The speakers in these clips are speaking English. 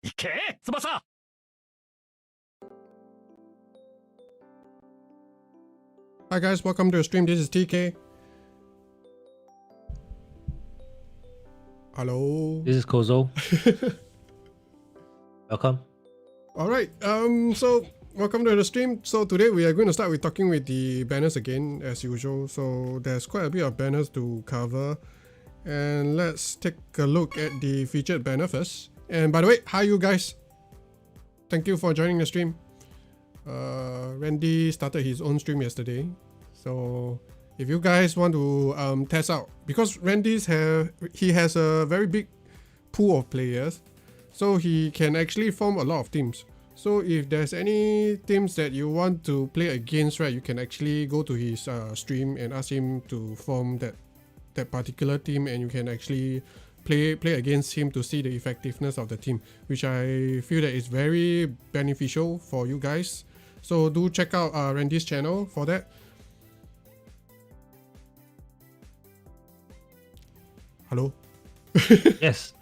行け翼。 Hi guys, welcome to the stream. This is TK. Hello. This is Kozo. Welcome. Alright, so welcome to the stream. So today we are going to start with talking with the banners again as usual. So there's quite a bit of banners to cover. And let's take a look at the featured banner first. And by the way, hi you guys. Thank you for joining the stream. Randy started his own stream yesterday. So if you guys want to test out, because he has a very big pool of players, so he can actually form a lot of teams. So if there's any teams that you want to play against, right, you can actually go to his stream and ask him to form that particular team, and you can actually play against him to see the effectiveness of the team, which I feel that is very beneficial for you guys. So do check out Randy's channel for that. Hello. Yes.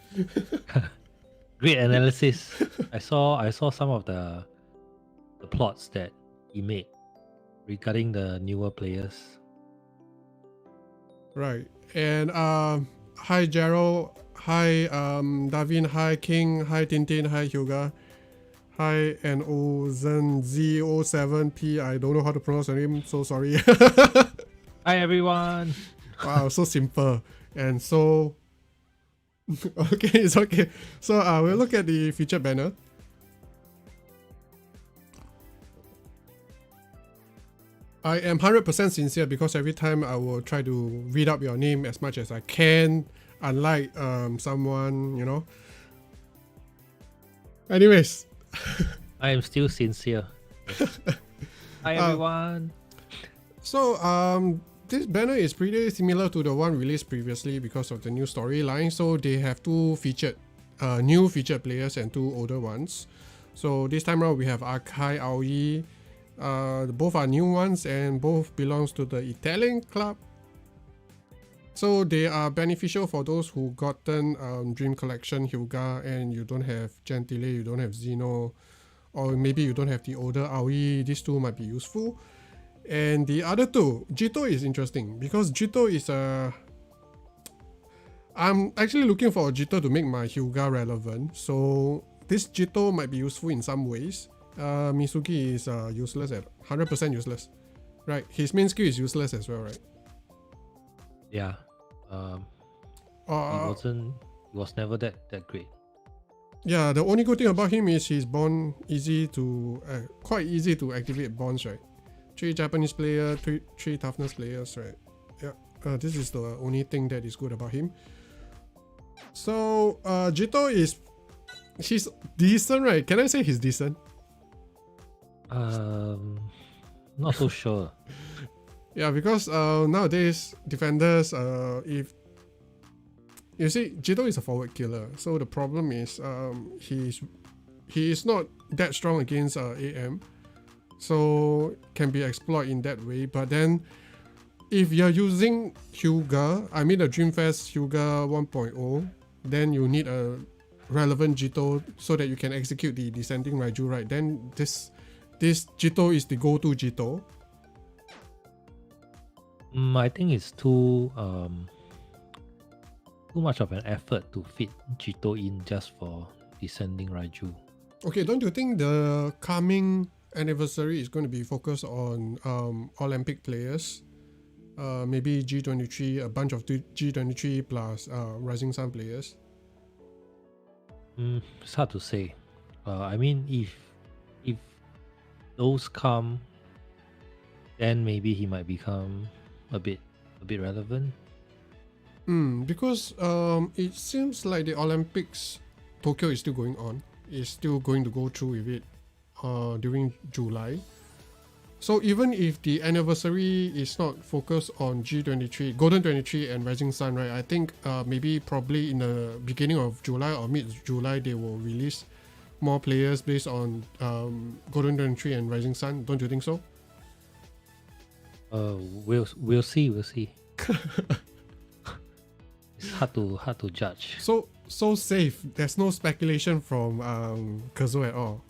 Great analysis. I saw some of the plots that he made regarding the newer players. Right. And hi Gerald, hi Davin, hi King, hi Tintin, hi Hyuga, hi NOZN07P. I don't know how to pronounce your name, so sorry. Hi everyone. Wow, so simple. And so okay, it's okay. So we'll look at the featured banner. I am 100% sincere because every time I will try to read up your name as much as I can, unlike someone, you know. Anyways. I am still sincere. Hi everyone. So this banner is pretty similar to the one released previously because of the new storyline. So they have two new featured players and two older ones. So this time around we have Akai Aoi. Both are new ones and both belongs to the Italian club. So they are beneficial for those who gotten Dream Collection Hyuga and you don't have Gentile, you don't have Zeno, or maybe you don't have the older Aoi. These two might be useful. And the other two, Jito is interesting because Jito is I'm actually looking for a Jito to make my Hyuga relevant. So this Jito might be useful in some ways. Misugi is useless at 100% useless, right? His main skill is useless as well, right? Yeah. He was never that great. Yeah, the only good thing about him is he's born quite easy to activate bonds, right? 3 Japanese player, 3 toughness players, right? Yeah, this is the only thing that is good about him. So Jito he's decent, right? Can I say he's decent? Not so sure. Yeah, because nowadays defenders, if you see, Jito is a forward killer, so the problem is he is not that strong against AM, so can be exploited in that way. But then if you're using Hyuga, I mean the Dreamfest Hyuga 1.0, then you need a relevant Jito so that you can execute the descending Raiju, right? Then this Jito is the go-to Jito. I think it's too much of an effort to fit Jito in just for descending Raiju. Okay, don't you think the coming anniversary is going to be focused on Olympic players? Maybe G23, a bunch of G23 plus Rising Sun players? It's hard to say. I mean, if those come, then maybe he might become a bit relevant. Because it seems like the Olympics, Tokyo is still going on. Is still going to go through with it during July. So even if the anniversary is not focused on G23, Golden 23 and Rising Sun, right? I think probably in the beginning of July or mid-July they will release more players based on Golden 23 and Rising Sun. Don't you think so? We'll see. It's hard to judge. So safe. There's no speculation from Kozo at all.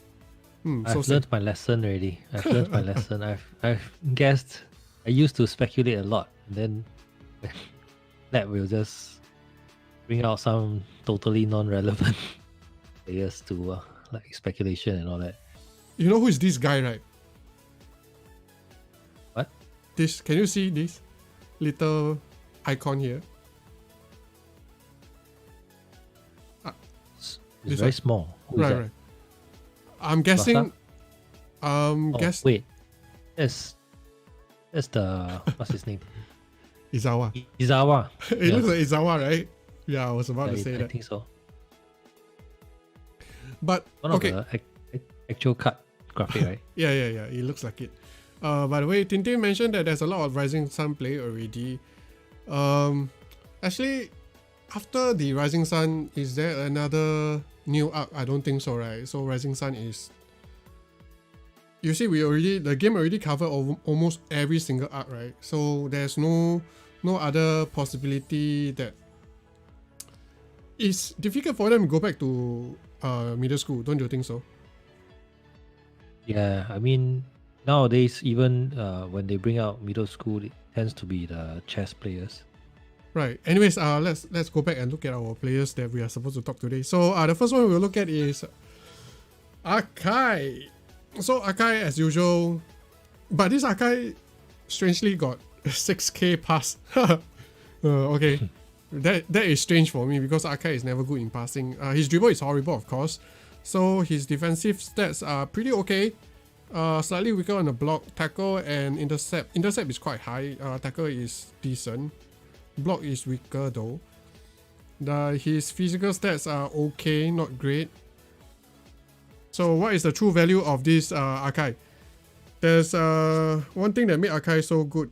I've learned my lesson already. I've learned my lesson. I've guessed. I used to speculate a lot, and then that will just bring out some totally non-relevant players to like speculation and all that. You know who is this guy, right? What? This, can you see this little icon here? It's very small. Who is that? Right. I'm guessing. Guess. Wait. That's the what's his name? Izawa. Izawa. It looks like Izawa, right? Yeah, I was about to say that. I think so. But one of the actual cut graphic, right? Yeah. It looks like it. By the way, Tintin mentioned that there's a lot of Rising Sun play already. Actually, after the Rising Sun, is there another new arc? I don't think so, right? So Rising Sun is. You see, the game already covered almost every single arc, right? So there's no other possibility that it's difficult for them to go back to middle school. Don't you think so? Yeah, I mean nowadays even when they bring out middle school, it tends to be the chess players. Right. Anyways, let's go back and look at our players that we are supposed to talk today. So the first one we'll look at is Akai. So Akai, as usual, but this Akai strangely got 6k pass. Okay, that is strange for me because Akai is never good in passing. His dribble is horrible, of course. So his defensive stats are pretty okay. Slightly weaker on the block, tackle, and intercept. Intercept is quite high. Tackle is decent. Block is weaker though. His physical stats are okay, not great. So what is the true value of this Akai? There's one thing that made Akai so good,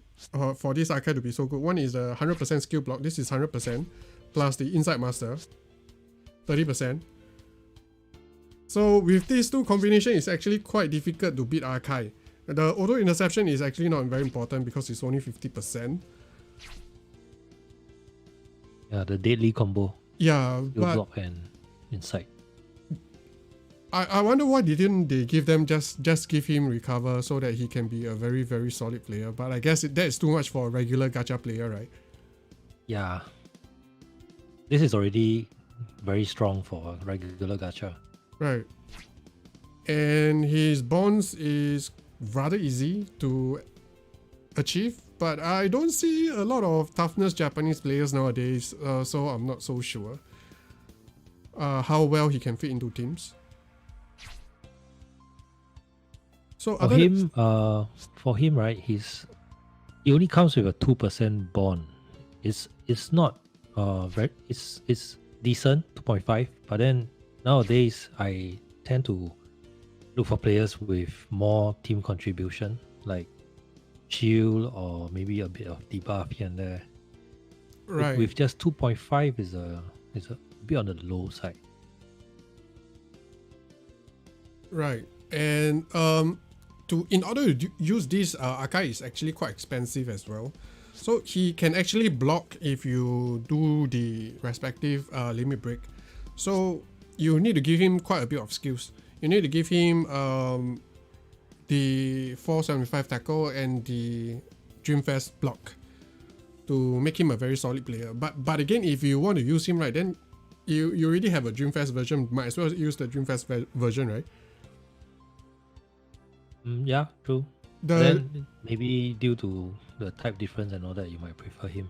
for this Akai to be so good. One is the 100% skill block. This is 100%, plus the inside master, 30%. So with these two combination, it's actually quite difficult to beat Akai. The auto interception is actually not very important because it's only 50%. Yeah, the deadly combo. Yeah, skill but block and inside. I wonder why didn't they give them just give him recover so that he can be a very, very solid player. But I guess that is too much for a regular gacha player, right? Yeah. This is already very strong for a regular gacha. Right. And his bonds is rather easy to achieve, but I don't see a lot of toughness Japanese players nowadays, so I'm not so sure how well he can fit into teams. So for him, right, he only comes with a 2% bond. It's not it's decent, 2.5, but then nowadays I tend to look for players with more team contribution, like shield or maybe a bit of debuff here and there. Right. With just 2.5 is a bit on the low side. Right. And in order to use this, Akai is actually quite expensive as well. So he can actually block if you do the respective limit break. So you need to give him quite a bit of skills. You need to give him the 475 tackle and the Dreamfest block to make him a very solid player. But again, if you want to use him, right, then you already have a Dreamfest version. Might as well use the Dreamfest version, right? Yeah, true. Then maybe due to the type difference and all that, you might prefer him.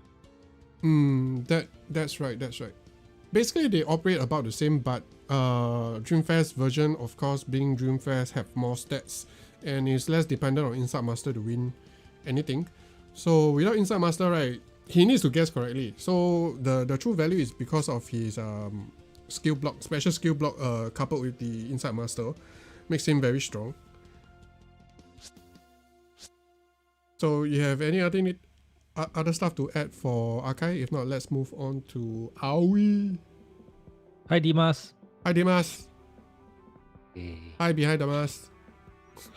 That's right. Basically, they operate about the same, but Dreamfest version, of course, being Dreamfest, have more stats and is less dependent on Inside Master to win anything. So without Inside Master, right, he needs to guess correctly. So the true value is because of his skill block, special skill block, coupled with the Inside Master, makes him very strong. So you have any other stuff to add for Akai? If not, let's move on to Aoi. Hi Dimas. Hi Dimas. Hey. Hi behind the mask.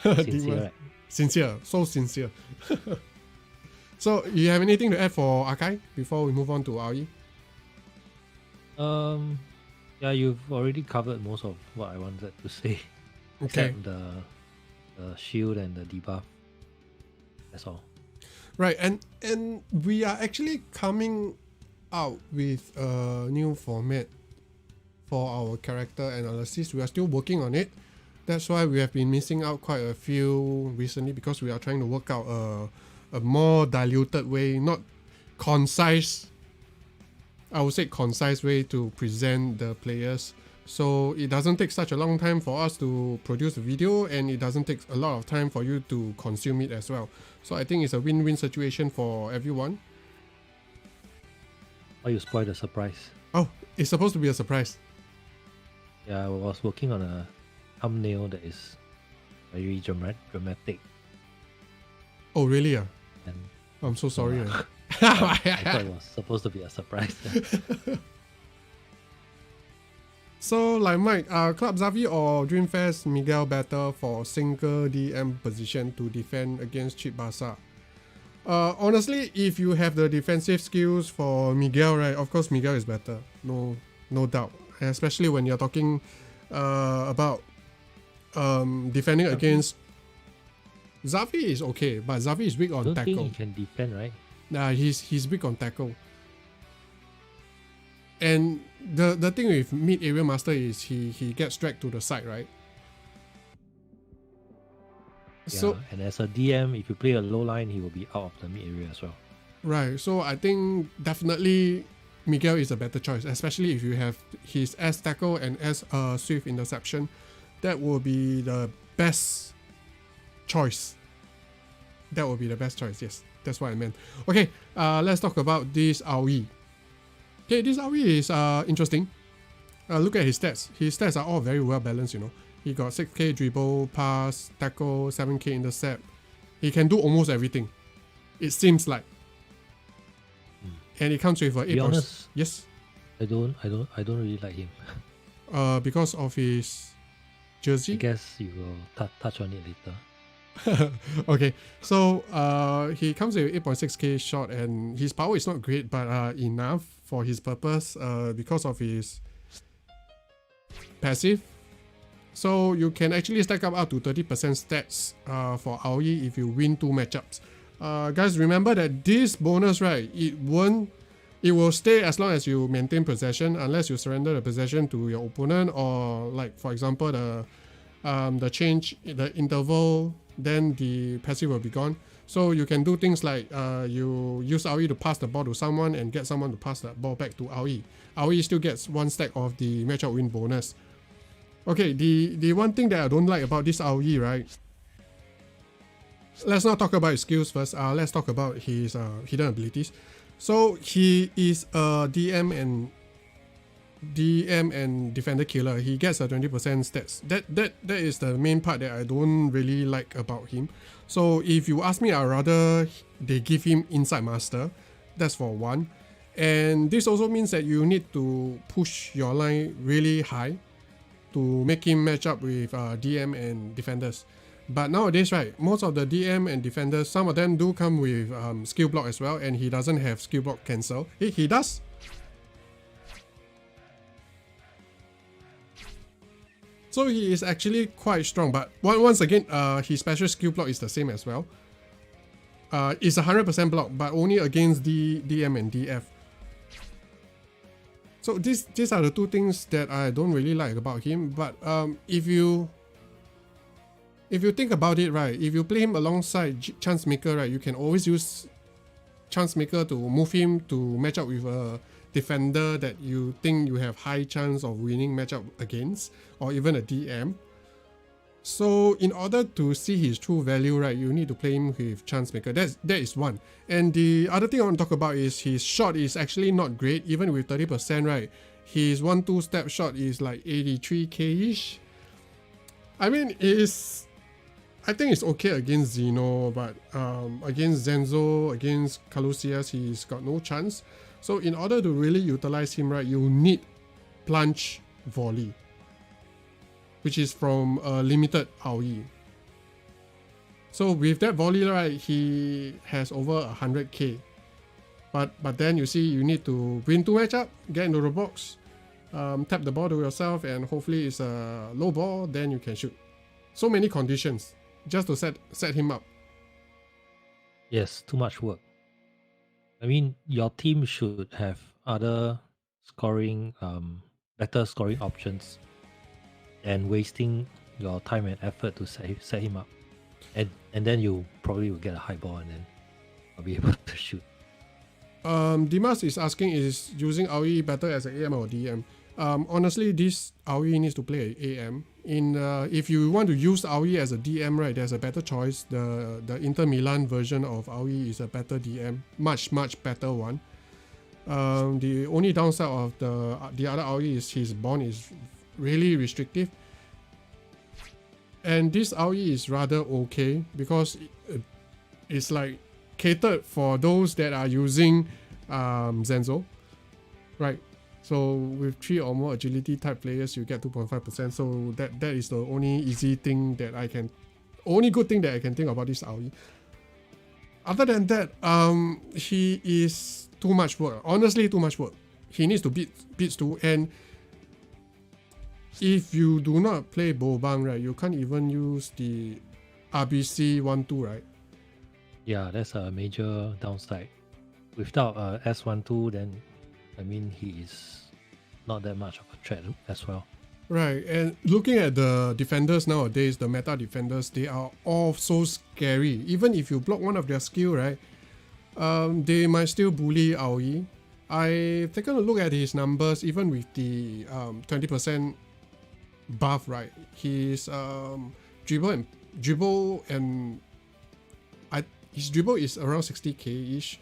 Sincere, right? Sincere, so sincere. So you have anything to add for Akai before we move on to Aoi? Yeah, you've already covered most of what I wanted to say, Okay. except the shield and the debuff. That's all. Right, and we are actually coming out with a new format for our character analysis. We are still working on it. That's why we have been missing out quite a few recently, because we are trying to work out a more diluted way, not concise. I would say concise way to present the players. So it doesn't take such a long time for us to produce a video, and it doesn't take a lot of time for you to consume it as well. So I think it's a win-win situation for everyone. Oh, you spoiled the surprise. Oh, it's supposed to be a surprise. Yeah, I was working on a thumbnail that is very dramatic. Oh, really? And I'm so sorry. I thought it was supposed to be a surprise. So, like Mike, Club Xavi or Dreamfest Miguel better for single DM position to defend against Tsubasa? Honestly, if you have the defensive skills for Miguel, right, of course Miguel is better. No doubt. Especially when you're talking about defending against Xavi is okay, but Xavi is weak on I don't tackle. think he can defend, right? Nah, he's weak on tackle. And the thing with mid area master is he gets dragged to the side, right? Yeah, So and as a DM, if you play a low line, he will be out of the mid area as well. right, so I think definitely Miguel is a better choice, especially if you have his S tackle and S swift interception. That will be the best choice. That will be the best choice, yes. That's what I meant. Okay, let's talk about this AOE. Okay, this AOE is interesting. Look at his stats. His stats are all very well balanced, you know. He got 6k dribble, pass, tackle, 7k intercept. He can do almost everything. It seems like. And it comes with a 8. To be honest, yes. I don't really like him. Because of his jersey. I guess you will touch on it later. Okay, so he comes with 8.6k shot, and his power is not great, but enough for his purpose because of his passive. So you can actually stack up to 30% stats for AOE if you win 2 matchups. Guys, remember that this bonus, right, it will stay as long as you maintain possession, unless you surrender the possession to your opponent, or like for example the change, the interval, then the passive will be gone. So you can do things like you use AOE to pass the ball to someone and get someone to pass the ball back to AOE. AOE still gets 1 stack of the matchup win bonus. Okay, the one thing that I don't like about this AOE, right? Let's not talk about his skills first. Let's talk about his hidden abilities. So he is a DM and defender killer. He gets a 20% stats. That is the main part that I don't really like about him. So if you ask me, I'd rather they give him Inside Master. That's for one. And this also means that you need to push your line really high to make him match up with DM and defenders. But nowadays, right, most of the DM and defenders, some of them do come with skill block as well, and he doesn't have skill block cancel. He does. So he is actually quite strong, but once again, his special skill block is the same as well. It's 100% block, but only against DM and DF. So these are the two things that I don't really like about him. But if you think about it, right, if you play him alongside Chance Maker, right, you can always use Chance Maker to move him to match up with a defender that you think you have high chance of winning matchup against, or even a DM. So in order to see his true value, right, you need to play him with Chance Maker. That is one. And the other thing I want to talk about is his shot is actually not great, even with 30%, right? His 1-2 step shot is like 83k-ish. I mean, I think it's okay against Zeno, but against Zenzo, against Calusius, he's got no chance. So in order to really utilize him, right, you need Plunge Volley, which is from a limited AOE. So with that volley, right, he has over 100k. But then you see, you need to win 2 matchup, get into the box, tap the ball to yourself, and hopefully it's a low ball, then you can shoot. So many conditions just to set him up. Yes, too much work. I mean, your team should have other scoring, better scoring options, and wasting your time and effort to set him up, and then you probably will get a high ball and then I'll be able to shoot. Dimas is asking, is using Aoi better as an AM or DM? Honestly, this Aoi needs to play AM. If you want to use Aoi as a DM, right, there's a better choice. The Inter Milan version of Aoi is a better DM, much better one. The only downside of the other Aoi is his bond is really restrictive. And this Aoi is rather okay because it's like catered for those that are using Zenzo, right? So with 3 or more agility type players, you get 2.5%. So that is the only good thing that I can think about this Aoi. Other than that, he is too much work. Honestly, too much work. He needs to beats too. And if you do not play Bobang, right, you can't even use the RBC 1-2, right? Yeah, that's a major downside. Without S12, then I mean he is not that much of a threat as well. Right, and looking at the defenders nowadays, the meta defenders, they are all so scary. Even if you block one of their skill, right, they might still bully Aoi. I've taken a look at his numbers, even with the 20% buff, right? His dribble and his dribble is around 60k ish,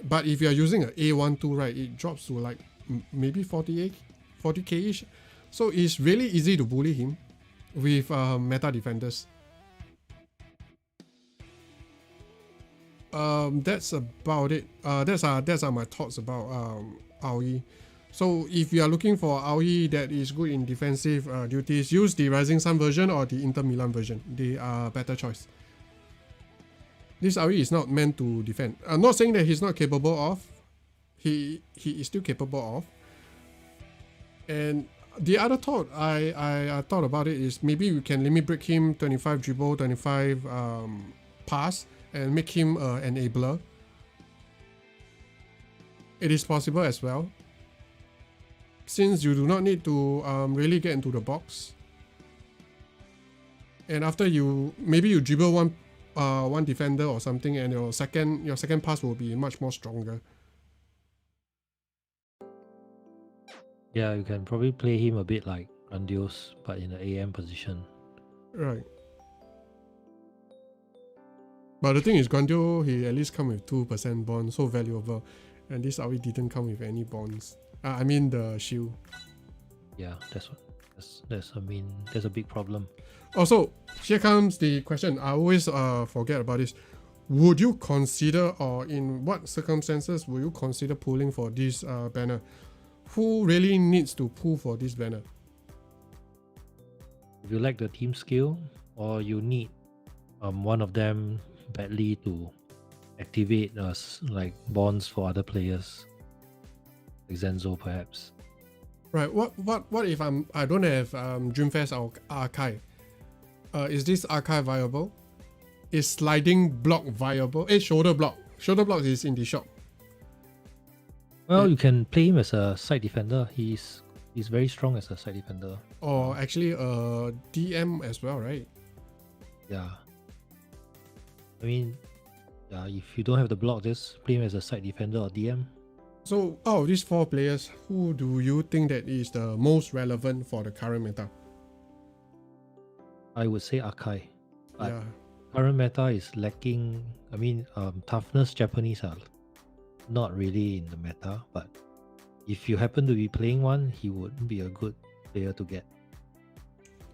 but if you are using an A12, right, it drops to like maybe 40k ish. So it's really easy to bully him with meta defenders. That's about it. That's are my thoughts about Aoi. So if you are looking for Aoi that is good in defensive duties, use the Rising Sun version or the Inter Milan version. They are better choice. This Aoi is not meant to defend. I'm not saying that he's not capable of. He is still capable of. And the other thought I thought about it is maybe we can limit break him 25 dribble, 25 pass, and make him an enabler. It is possible as well, since you do not need to really get into the box. And after you dribble one defender or something, and your second pass will be much more stronger. Yeah, you can probably play him a bit like Grandiose, but in the AM position. Right. But the thing is, Grandio, he at least come with 2% bond, so valuable. And this Aoi didn't come with any bonds. I mean the shield. Yeah, that's a big problem. Also, here comes the question. I always forget about this. Would you consider, or in what circumstances would you consider pulling for this banner? Who really needs to pull for this banner? If you lack the team skill, or you need one of them badly to activate like bonds for other players, like Zenzo perhaps. Right. What if I don't have Dreamfest Archive? Is this archive viable? Is sliding block viable? Shoulder block. Shoulder block is in the shop. Well, you can play him as a side defender. He's very strong as a side defender. Or actually a DM as well, right? Yeah. I mean, yeah, if you don't have the block, just play him as a side defender or DM. So out of these 4 players, who do you think that is the most relevant for the current meta? I would say Akai. But Yeah. current meta is lacking. I mean, toughness Japanese are not really in the meta, but if you happen to be playing one, he would be a good player to get.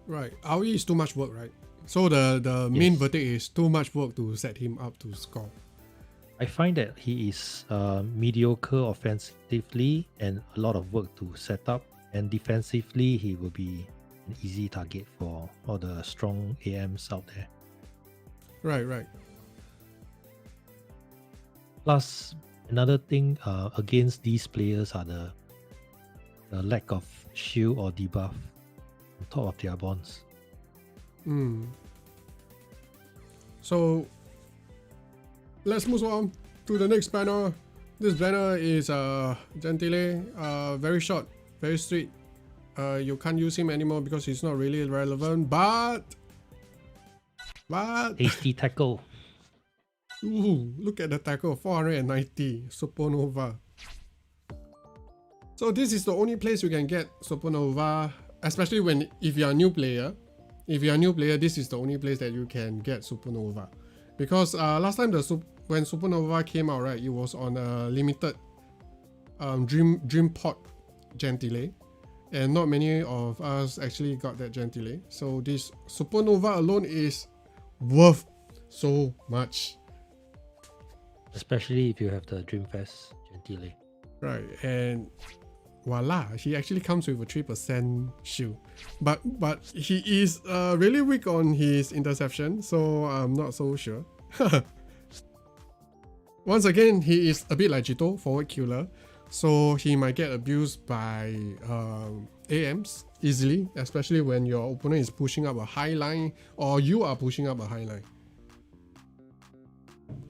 Right. Aoi is too much work, right? So the main verdict is too much work to set him up to score. I find that he is mediocre offensively and a lot of work to set up, and defensively he will be an easy target for all the strong AMs out there. Right. Plus, another thing against these players are the lack of shield or debuff on top of their bonds. So let's move on to the next banner. This banner is Gentile, very short, very straight. You can't use him anymore because he's not really relevant, but Hasty tackle. ooh, look at the tackle, 490 Supernova. So this is the only place you can get Supernova, especially if you're a new player. If you're a new player, this is the only place that you can get Supernova. Because last time when Supernova came out, right, it was on a limited Dream Pod Gentile. And not many of us actually got that Gentile. So this Supernova alone is worth so much. Especially if you have the Dreamfest Gentile. Right, and voila, he actually comes with a 3% shield. But he is really weak on his interception, so I'm not so sure. Once again, he is a bit like Jito, forward killer. So he might get abused by AMs easily, especially when your opponent is pushing up a high line or you are pushing up a high line.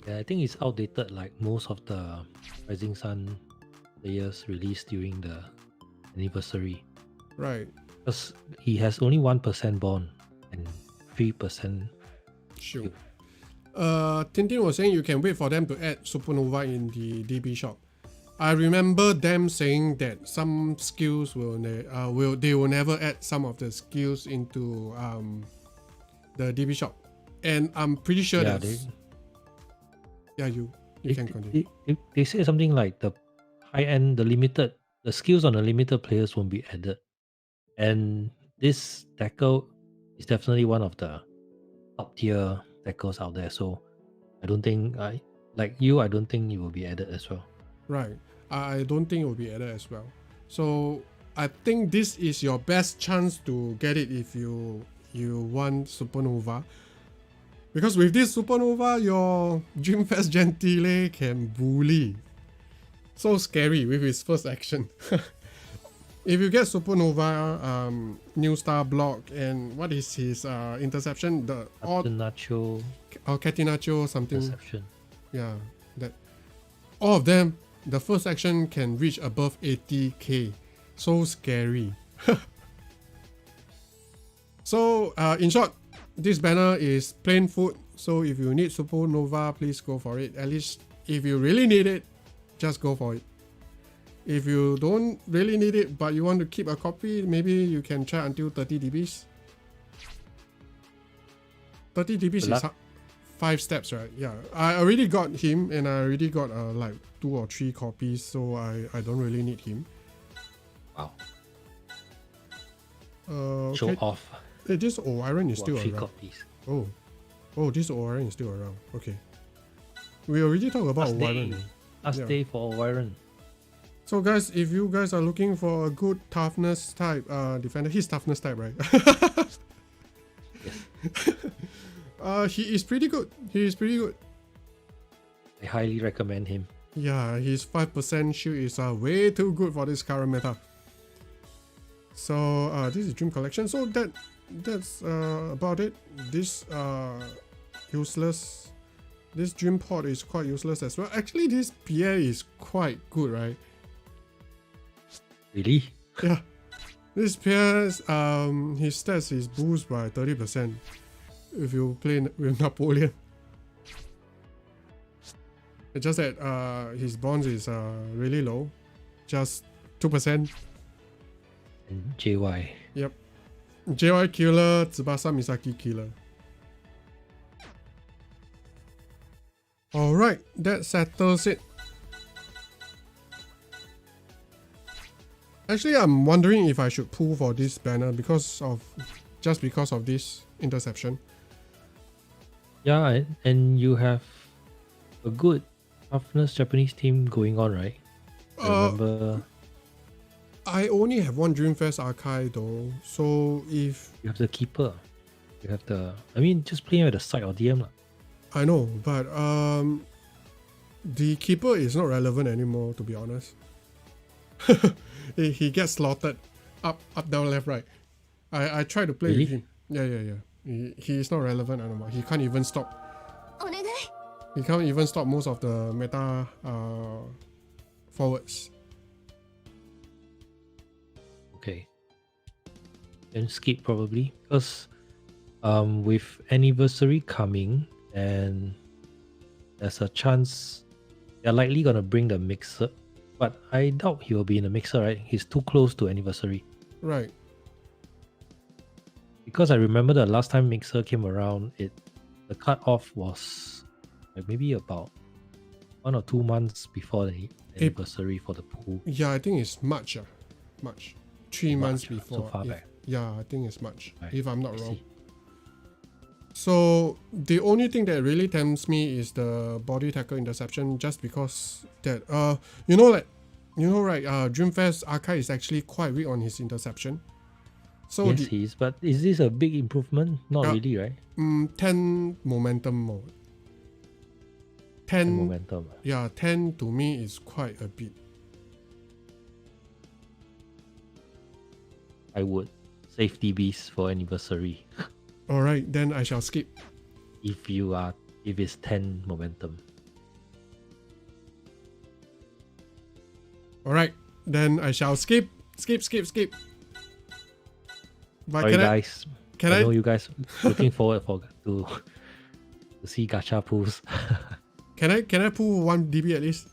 Yeah, I think it's outdated like most of the Rising Sun players released during the anniversary. Right. Because he has only 1% bond and 3% Sure. Tintin was saying you can wait for them to add Supernova in the DB shop. I remember them saying that some skills they will never add some of the skills into the DB shop, and I'm pretty sure Yeah, you can continue. They say something like the high end, the skills on the limited players won't be added, and this tackle is definitely one of the top tier tackles out there. So I don't think I don't think it will be added as well. Right. I don't think it will be added as well. So I think this is your best chance to get it if you want Supernova. Because with this Supernova, your Dreamfest Gentile can bully. So scary with his first action. If you get Supernova, New Star block, and what is his interception? The Catenaccio or Catenaccio something. interception. Yeah, that all of them, the first action can reach above 80k. So scary. So in short, this banner is plain food. So if you need Supernova, please go for it. At least if you really need it, just go for it. If you don't really need it but you want to keep a copy, maybe you can try until 30 DBs. 30 DBs is 5 steps, right? Yeah, I already got him and I already got like 2 or 3 copies, so I don't really need him. Wow. Show Okay. off. Hey, this Orion is still 3 around. copies. Oh, this Orion is still around. Okay. We already talked about Orion. Last day for Orion. So guys, if you guys are looking for a good toughness type defender, he's toughness type, right? Yes. He is pretty good. I highly recommend him. Yeah, his 5% shield is way too good for this current meta. So this is Dream Collection. So that's about it. This useless. This Dream Pod is quite useless as well. Actually, this Pierre is quite good, right? Really? Yeah. This Pierre, his stats is boost by 30% if you play with Napoleon. It's just that his bonds is really low, just 2%. And JY. Yep. JY killer, Tsubasa Misaki killer. Alright, that settles it. Actually, I'm wondering if I should pull for this banner because of this interception. Yeah, and you have a good toughness Japanese team going on, right? I remember I only have one Dreamfest archive though, so if you have the keeper. You have just playing at the side or DM. I know, but the keeper is not relevant anymore, to be honest. He gets slaughtered. Up, down, left, right. I tried to play with Really? him. Yeah. He is not relevant anymore. He can't even stop. He can't even stop most of the meta forwards. Okay. Then skip probably because with anniversary coming and there's a chance they're likely gonna bring the mixer, but I doubt he will be in the mixer, right? He's too close to anniversary. Right. Because I remember the last time mixer came around, the cutoff was like maybe about 1 or 2 months before the anniversary for the pool. Yeah, I think it's March. March. 3 months March, before. so far back. Yeah, I think it's March, Right, if I'm not I wrong. see. So the only thing that really tempts me is the body tackle interception, just because that Dreamfest Arkai is actually quite weak on his interception. So Yes, he is. But is this a big improvement? Not really, right? 10 momentum mode. 10 Momentum. Yeah, 10 to me is quite a bit. I would save DBs for anniversary Alright, then I shall skip. if it's 10 momentum. Alright, then I shall skip. Skip. But Sorry, guys. can I I know you guys looking forward to see gacha pools. can I pull 1 DB at least?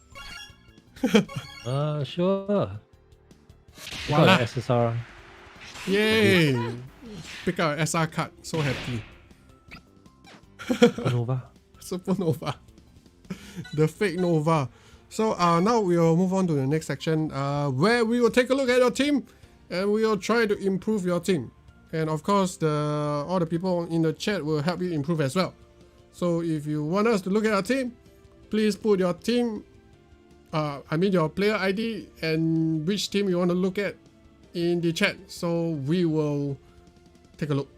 Sure. Voila. SSR. Yay! Pick up an SR card. So happy. Nova. Supernova. The fake Nova. So now we will move on to the next section where we will take a look at your team and we will try to improve your team. And of course, all the people in the chat will help you improve as well. So if you want us to look at our team, please put your team, your player ID and which team you want to look at in the chat. So we will take a look.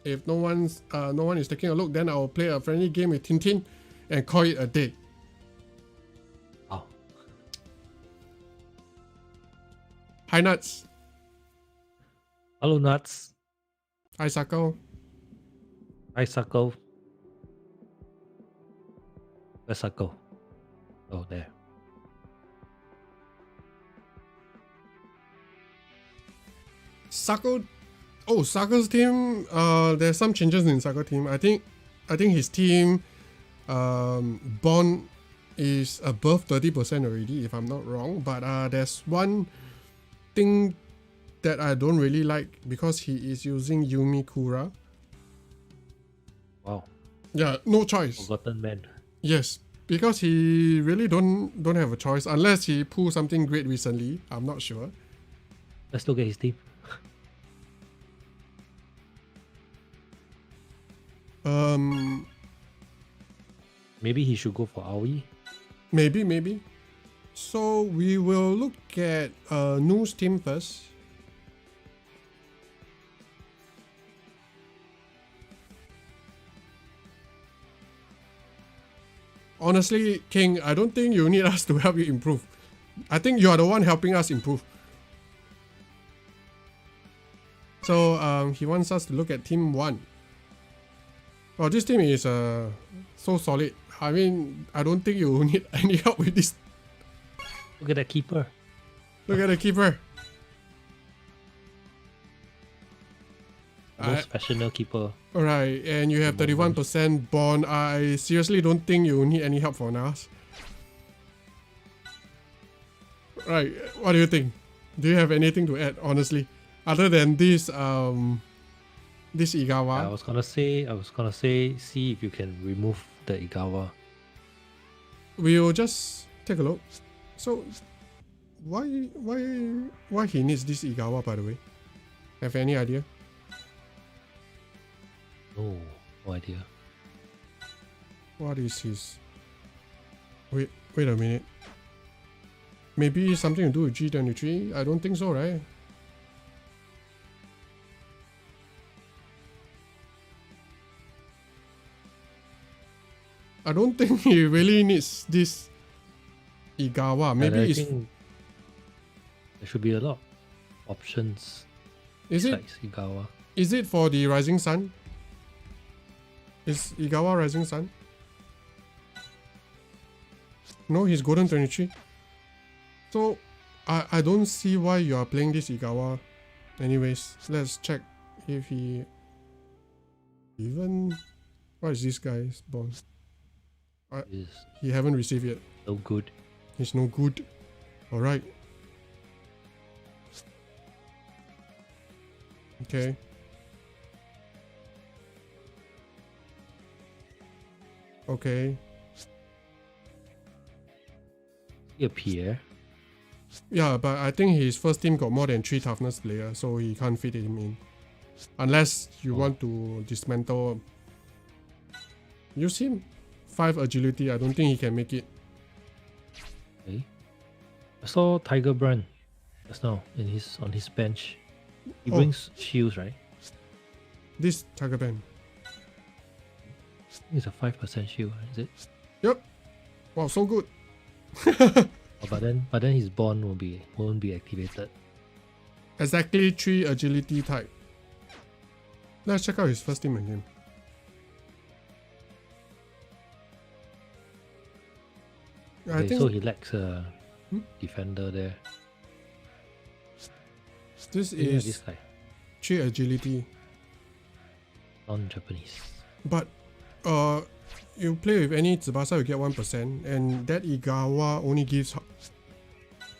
If no one is taking a look, then I'll play a friendly game with Tintin and call it a day. Oh. Hi Nuts. Hello, Nuts. Hi Sako. Hi, Sako. Where's Sako? Oh, there. Sako's team. There's some changes in Sako's team. I think his team, bond is above 30% already, if I'm not wrong. But there's one thing that I don't really like because he is using Yumi Kura. Wow. Yeah, no choice. Forgotten man. Yes, because he really don't have a choice unless he pulled something great recently. I'm not sure. Let's look at his team. Maybe he should go for Aoi. Maybe. So we will look at Noo's team first. Honestly, King, I don't think you need us to help you improve. I think you are the one helping us improve. So he wants us to look at team 1. Well, this team is so solid. I mean, I don't think you need any help with this. Look at that keeper. Look at the keeper. Most professional keeper. Alright, and you have 31% bond. I seriously don't think you need any help from us. Right, what do you think? Do you have anything to add, honestly? Other than this Igawa? I was gonna say, see if you can remove the Igawa. We'll just take a look. So, why he needs this Igawa, by the way? Have any idea? No idea. What is his... Wait a minute. Maybe something to do with G23? I don't think so, right? I don't think he really needs this Igawa. Maybe I it's... think there should be a lot. options Is it besides Igawa. is it for the Rising Sun? Is Igawa Rising Sun? No, he's Golden 23. So I don't see why you are playing this Igawa. Anyways, let's check if he even. What is this guy's born? He haven't received yet. No good. He's no good. Alright. Okay. Okay. He appear. Yeah, but I think his first team got more than 3 toughness players, so he can't fit him in. Unless you want to dismantle. Use him. 5 agility, I don't think he can make it. Okay. I saw Tiger Brand just now on his bench. He brings shields, right? This Tiger Band. It's a 5% shield, is it? Yep. Wow, so good. But then his bond won't be activated. Exactly 3 agility type. Let's check out his first team again. I Okay, think so he lacks a defender there. this Yeah, is this guy, 3 agility. non-Japanese. But you play with any Tsubasa, you get 1%, and that Igawa only gives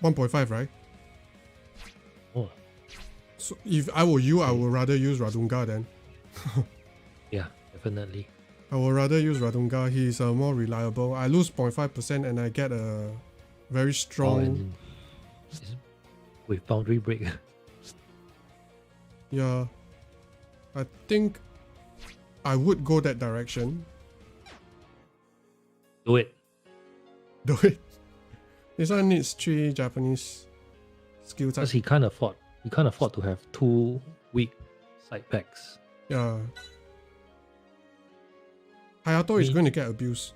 1.5, right? Oh, So if I were you, I would rather use Radunga then. yeah, definitely. I would rather use Radunga. He's more reliable. I lose 0.5% and I get a very strong. And with boundary break. Yeah. I think I would go that direction. Do it. Do it. This one needs 3 Japanese skill Because types. he can't afford to have 2 weak side packs. Yeah. Hayato is going to get abused.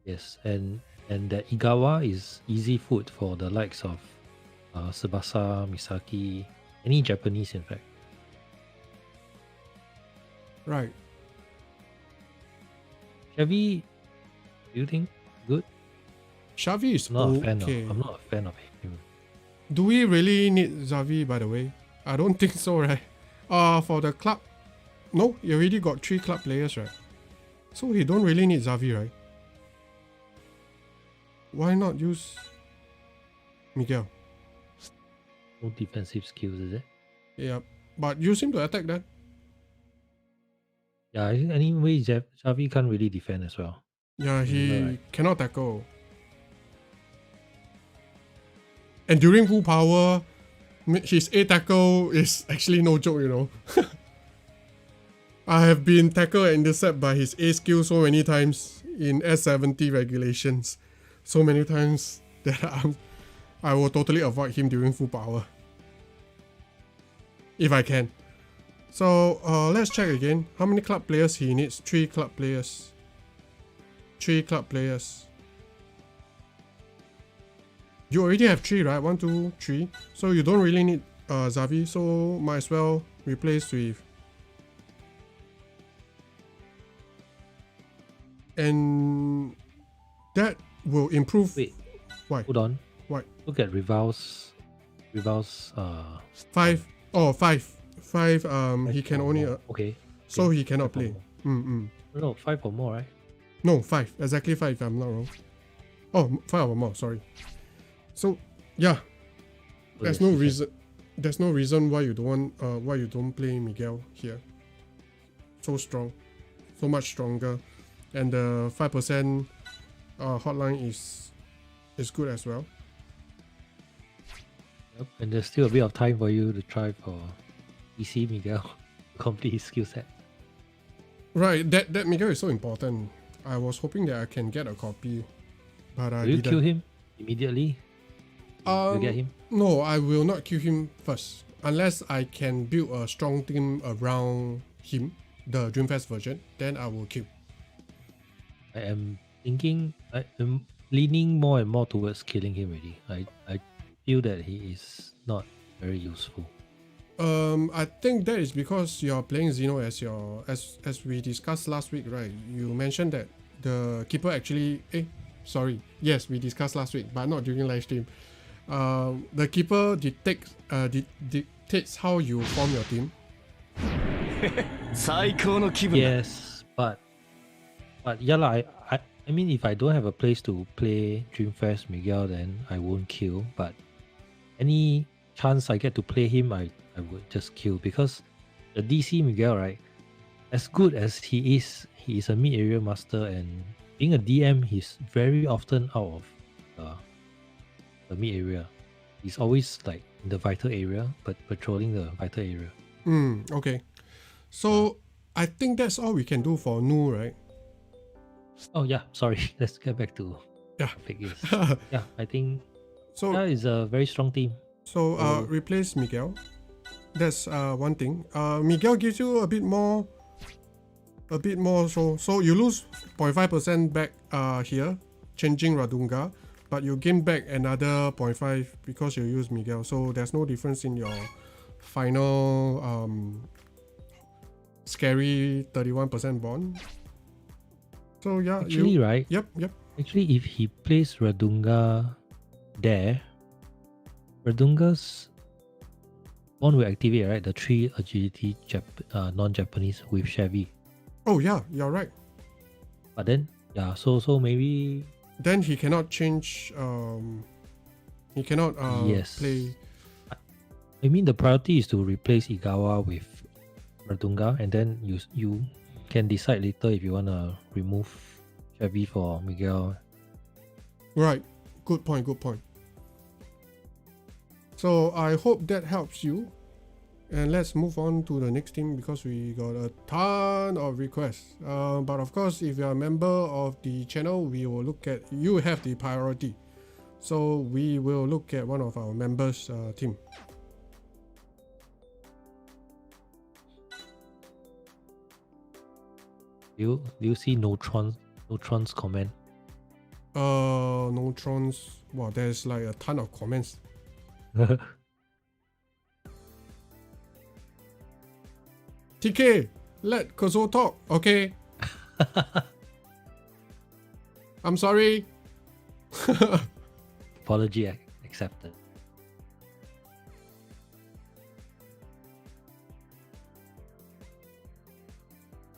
Yes, and that Igawa is easy food for the likes of Tsubasa, Misaki, any Japanese in fact. Right. Chevy, do you think good? Xavi is I'm not okay. I'm not a fan of him. Do we really need Xavi, by the way? I don't think so, right? For the club, no, you already got 3 club players, right? So he don't really need Xavi, right? Why not use Miguel? No defensive skills, is it? Yeah, but use him to attack then. Yeah, I think anyway, Xavi can't really defend as well. Yeah, he Right. cannot tackle. And during full power, his A tackle is actually no joke, you know. I have been tackled and intercepted by his A skill so many times in S70 regulations. So many times that I will totally avoid him during full power. If I can. So let's check again. How many club players he needs? 3 club players. 3 club players. You already have 3, right? 1, 2, 3. So you don't really need Xavi. So might as well replace with. And that will improve. Wait, Why? hold on. Why? Look at Rival's 5. Oh, 5. 5. He can only. Okay. So he cannot 5 or play. more. No, 5 or more, right? No, 5. Exactly 5 if I'm not wrong. Oh, 5 or more, sorry. So yeah. There's no reason. There's no reason why you don't want why you don't play Miguel here. So strong. So much stronger. And the 5% hotline is good as well. Yep. And there's still a bit of time for you to try for EC Miguel to complete his skill set. Right, that Miguel is so important. I was hoping that I can get a copy, but I Will you didn't. kill him immediately? You get him? No, I will not kill him first. Unless I can build a strong team around him, the Dreamfest version, then I will kill. I am leaning more and more towards killing him already. feel that he is not very useful. I think that is because you're playing Xeno as your as we discussed last week, right? You mentioned that the keeper actually yes, we discussed last week, but not during live stream. The keeper dictates how you form your team. Yes, but yeah lah, I mean if I don't have a place to play Dreamfest Miguel, then I won't kill. But any chance I get to play him, I would just kill, because the DC Miguel, right? As good as he is a mid area master, and being a DM, he's very often out of the mid area. He's always like in the vital area, but patrolling the vital area. Okay. So I think that's all we can do for Nu, right? Oh yeah, sorry. Let's get back to figures. Yeah, I think So that is a very strong team. So replace Miguel. That's one thing. Miguel gives you a bit more. So you lose 0.5% back here, changing Radunga, but you gain back another 0.5 because you use Miguel. So there's no difference in your final scary 31% bond. So yeah, Actually, right? Yep. Actually, if he plays Radunga there, Radunga's bond will activate, right? The 3 agility non-Japanese with Chevy. Oh yeah, you're right. But then, yeah, so maybe... Then he cannot change, he cannot yes. play... I mean, the priority is to replace Igawa with Radunga, and then you can decide later if you want to remove Chevy for Miguel. Right. Good point. So I hope that helps you. And let's move on to the next team because we got a ton of requests. But of course, if you're a member of the channel, we will look at... You have the priority. So we will look at one of our members' team. Do you see Notron's comment? Notron's... Wow, there's like a ton of comments. TK, let Kozo talk, okay? I'm sorry. Apology accepted.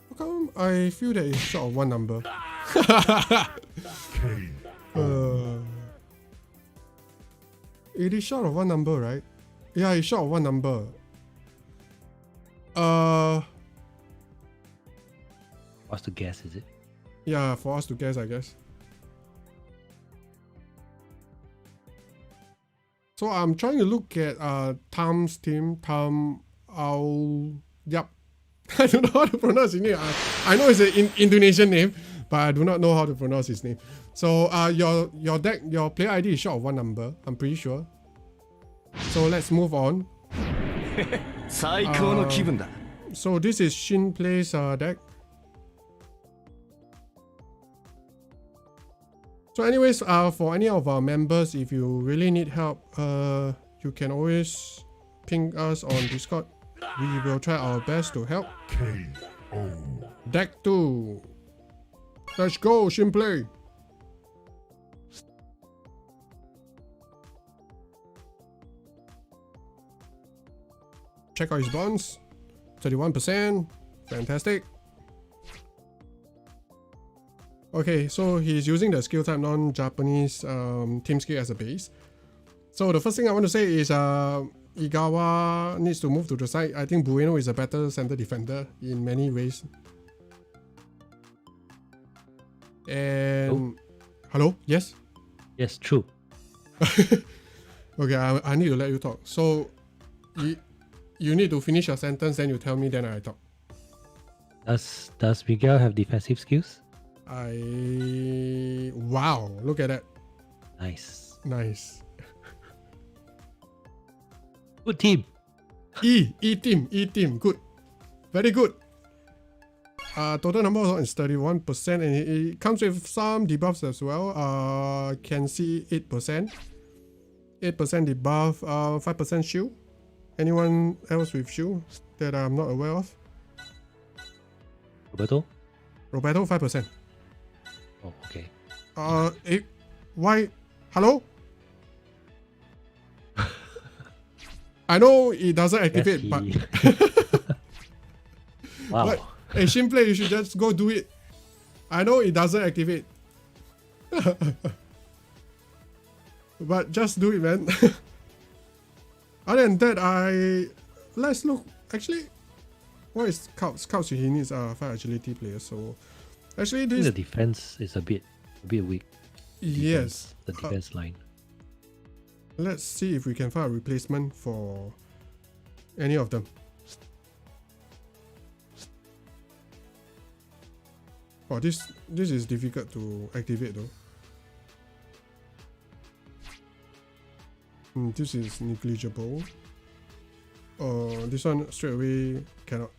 How come I feel that it's short of one number? It is short of one number, right? Yeah, it's short of one number. For us to guess, is it? Yeah, for us to guess, I guess. So I'm trying to look at Tam's team. Yep. I don't know how to pronounce his name. I know it's an Indonesian name, but I do not know how to pronounce his name. So your deck, your player ID is short of one number, I'm pretty sure. So let's move on. So this is Shin Play's deck. So anyways, for any of our members, if you really need help, you can always ping us on Discord. We will try our best to help. Deck 2. Let's go, Shin Play. Check out his bonds. 31%. Fantastic. Okay, so he's using the skill type non-Japanese team skill as a base. So the first thing I want to say is Igawa needs to move to the side. I think Bueno is a better center defender in many ways. And... Hello? Yes? Yes, true. Okay, I need to let you talk. So, you need to finish your sentence, then you tell me, then I talk. Does Miguel have defensive skills? Wow, look at that. Nice. Good team. E team, good. Very good. Total number is 31%, and it comes with some debuffs as well. Can see 8%. 8% debuff, 5% shield. Anyone else with shield that I'm not aware of? Roberto? Roberto, 5%. Oh, okay. Why? Hello? I know it doesn't activate, Yes, but wow. What? Hey, Shinplay, you should just go do it. I know it doesn't activate. But just do it, man. Other than that, let's look. Actually, what is Scouts? Scouts, he needs 5 agility players. So actually, I think this the defense is a bit weak. yes. The defense line. Let's see if we can find a replacement for any of them. Oh, this is difficult to activate though. This is negligible. This one straight away cannot.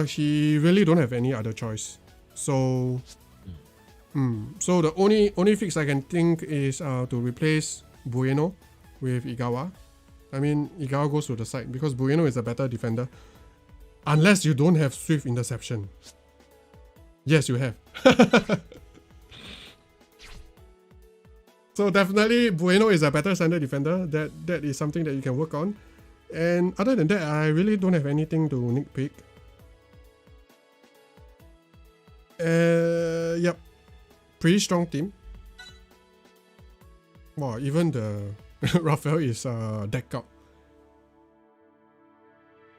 He really don't have any other choice. So, so the only fix I can think is to replace Bueno with Igawa. I mean, Igawa goes to the side because Bueno is a better defender. Unless you don't have Swift Interception. Yes, you have. So definitely Bueno is a better standard defender. That is something that you can work on. And other than that, I really don't have anything to nitpick. Yep. Pretty strong team. Wow, even the Raphael is decked out.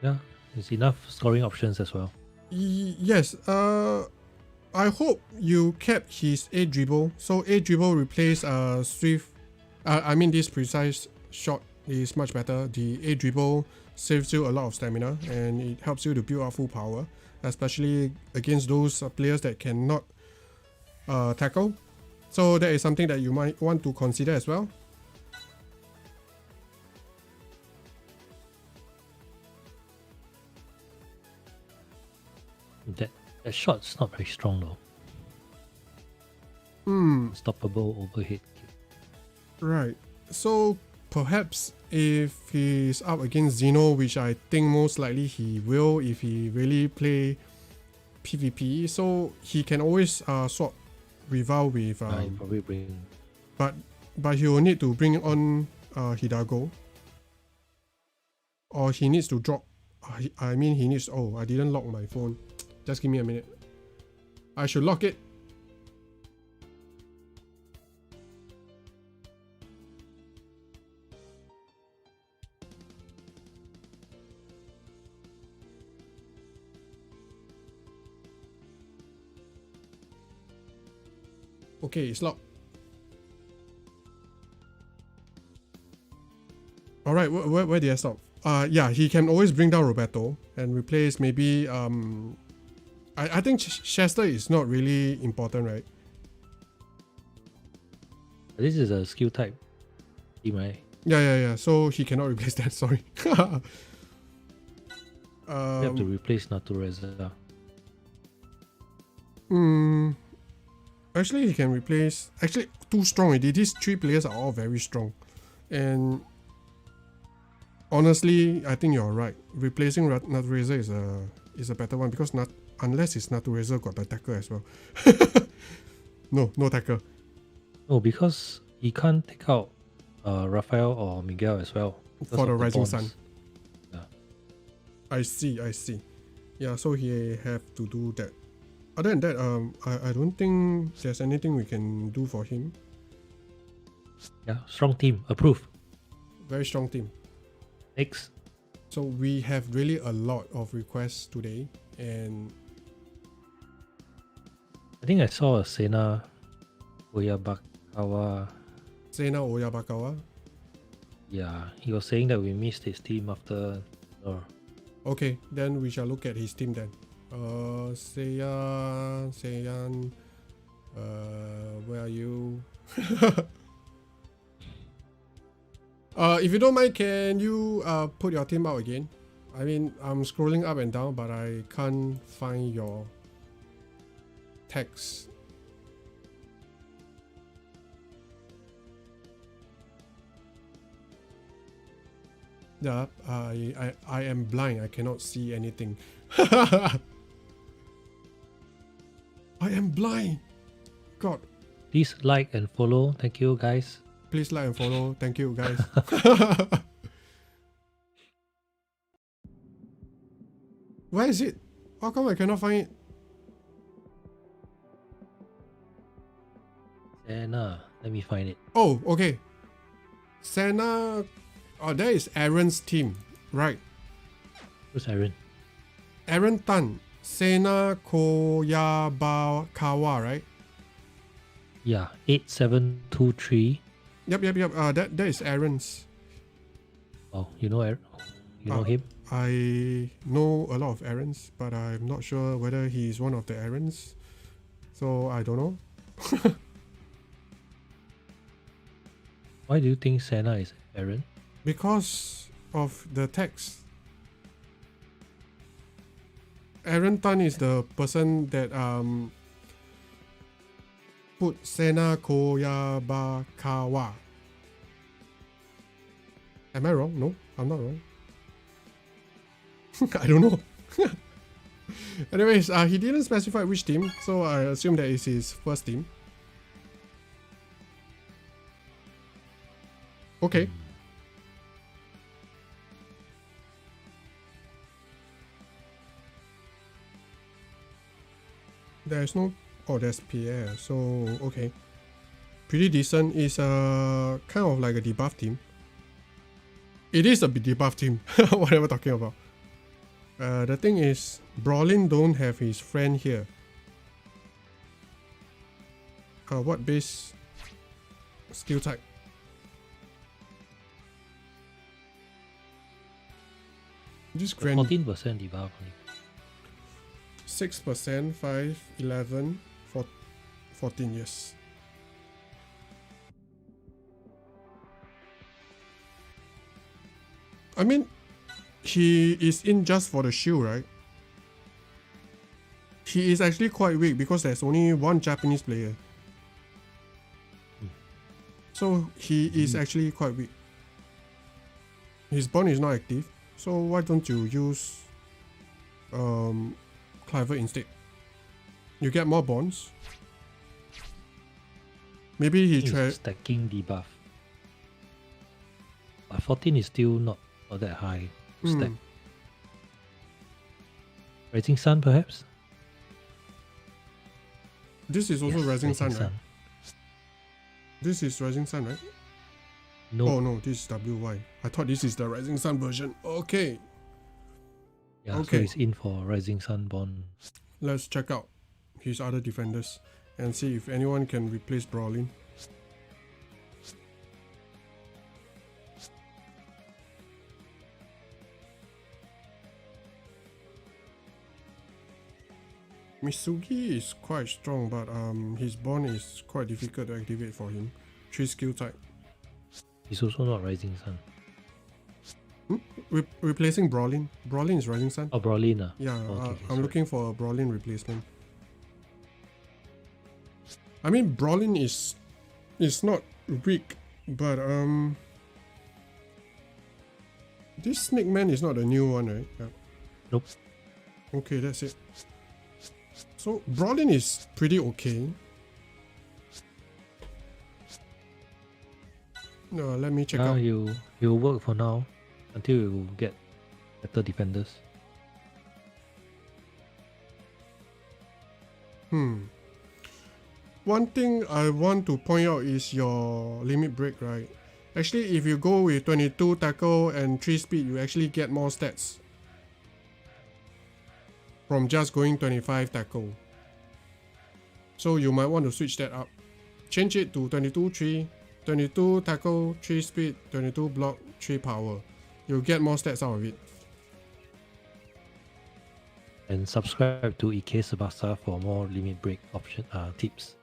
Yeah, there's enough scoring options as well. Yes. I hope you kept his A dribble. So A dribble replace Swift. I mean this precise shot is much better. The A dribble saves you a lot of stamina and it helps you to build up full power, especially against those players that cannot tackle. So that is something that you might want to consider as well. That shot's not very strong though. Stoppable overhead kick. Right. So perhaps if he's up against Zeno, which I think most likely he will if he really play PvP, so he can always swap rival with Probably bring. but he will need to bring on Hidalgo, or he needs to drop. I mean he needs. Oh, I didn't lock my phone. Just give me a minute. I should lock it. Okay, it's locked. Alright, where did I stop? Yeah, he can always bring down Roberto and replace maybe I think Chester is not really important, right? This is a skill type team, right? Yeah. So he cannot replace that, sorry. You have to replace Natureza. Actually, he can replace. Actually, too strong already. These 3 players are all very strong. And honestly, I think you're right. Replacing Natureza is a better one because unless it's Natureza got the tackle as well. No tackle. No, because he can't take out Raphael or Miguel as well. For the Rising bonds. Sun. Yeah. I see. Yeah, so he have to do that. Other than that, I don't think there's anything we can do for him. Yeah, strong team. Approve. Very strong team. Next. So we have really a lot of requests today, and I think I saw a Sena Oyabakawa. Sena Oyabakawa. Yeah, he was saying that we missed his team after. Okay, then we shall look at his team then. Seiyan, where are you? If you don't mind, can you put your team out again? I mean, I'm scrolling up and down, but I can't find your text. Yeah, I am blind. I cannot see anything. I am blind. God. Please like and follow. Thank you, guys. Please like and follow. Thank you, guys. Where is it? How come I cannot find it? Senna. Let me find it. Oh, okay. Senna. Oh, that is Aaron's team, right? Who's Aaron? Aaron Tan. Senna Koyabakawa, right? Yeah, 8723. Yep. That is Aaron's. Oh, you know Aaron? You know him? I know a lot of Aarons, but I'm not sure whether he's one of the Aarons. So I don't know. Why do you think Senna is Aaron? Because of the text. Aaron Tan is the person that put Senna Koyabakawa. Am I wrong? No, I'm not wrong. I don't know. Anyways, he didn't specify which team, so I assume that is his first team. Okay. There's no... Oh, there's Pierre. So, okay. Pretty decent. It's kind of like a debuff team. It is a debuff team. What am I talking about? The thing is, Brolin don't have his friend here. What base skill type? Just grand 14% debuff. 6%, 5, 11, 14, yes. I mean, he is in just for the shield, right? He is actually quite weak because there's only one Japanese player. So he is actually quite weak. His bond is not active, so why don't you use Cliver instead? You get more bonds. Maybe he tried stacking debuff. But 14 is still not that high stack. Rising Sun, perhaps? This is also Yes, Rising Sun, right? Sun. This is Rising Sun, right? No. Oh no, this is WY. I thought this is the Rising Sun version. Okay. Yeah, Okay. so he's in for Rising Sun Bond. Let's check out his other defenders and see if anyone can replace Brolin. Mitsugi is quite strong, but his bond is quite difficult to activate for him. 3 skill type. He's also not Rising Sun. Replacing Brolin. Brolin is Rising Sun. Oh, Brolin. Yeah, Okay, I'm sorry. looking for a Brolin replacement. I mean, Brolin is not weak, but this Snake Man is not the new one, right? Yeah. Nope. Okay, that's it. So Brolin is pretty okay. No, let me check out. He'll work for now until you get better defenders. One thing I want to point out is your limit break, right? Actually, if you go with 22 tackle and 3 speed, you actually get more stats from just going 25 tackle. So you might want to switch that up. Change it to 22 3, 22 tackle, 3 speed, 22 block, 3 power. You'll get more stats out of it. And subscribe to EK Tsubasa for more limit break option tips.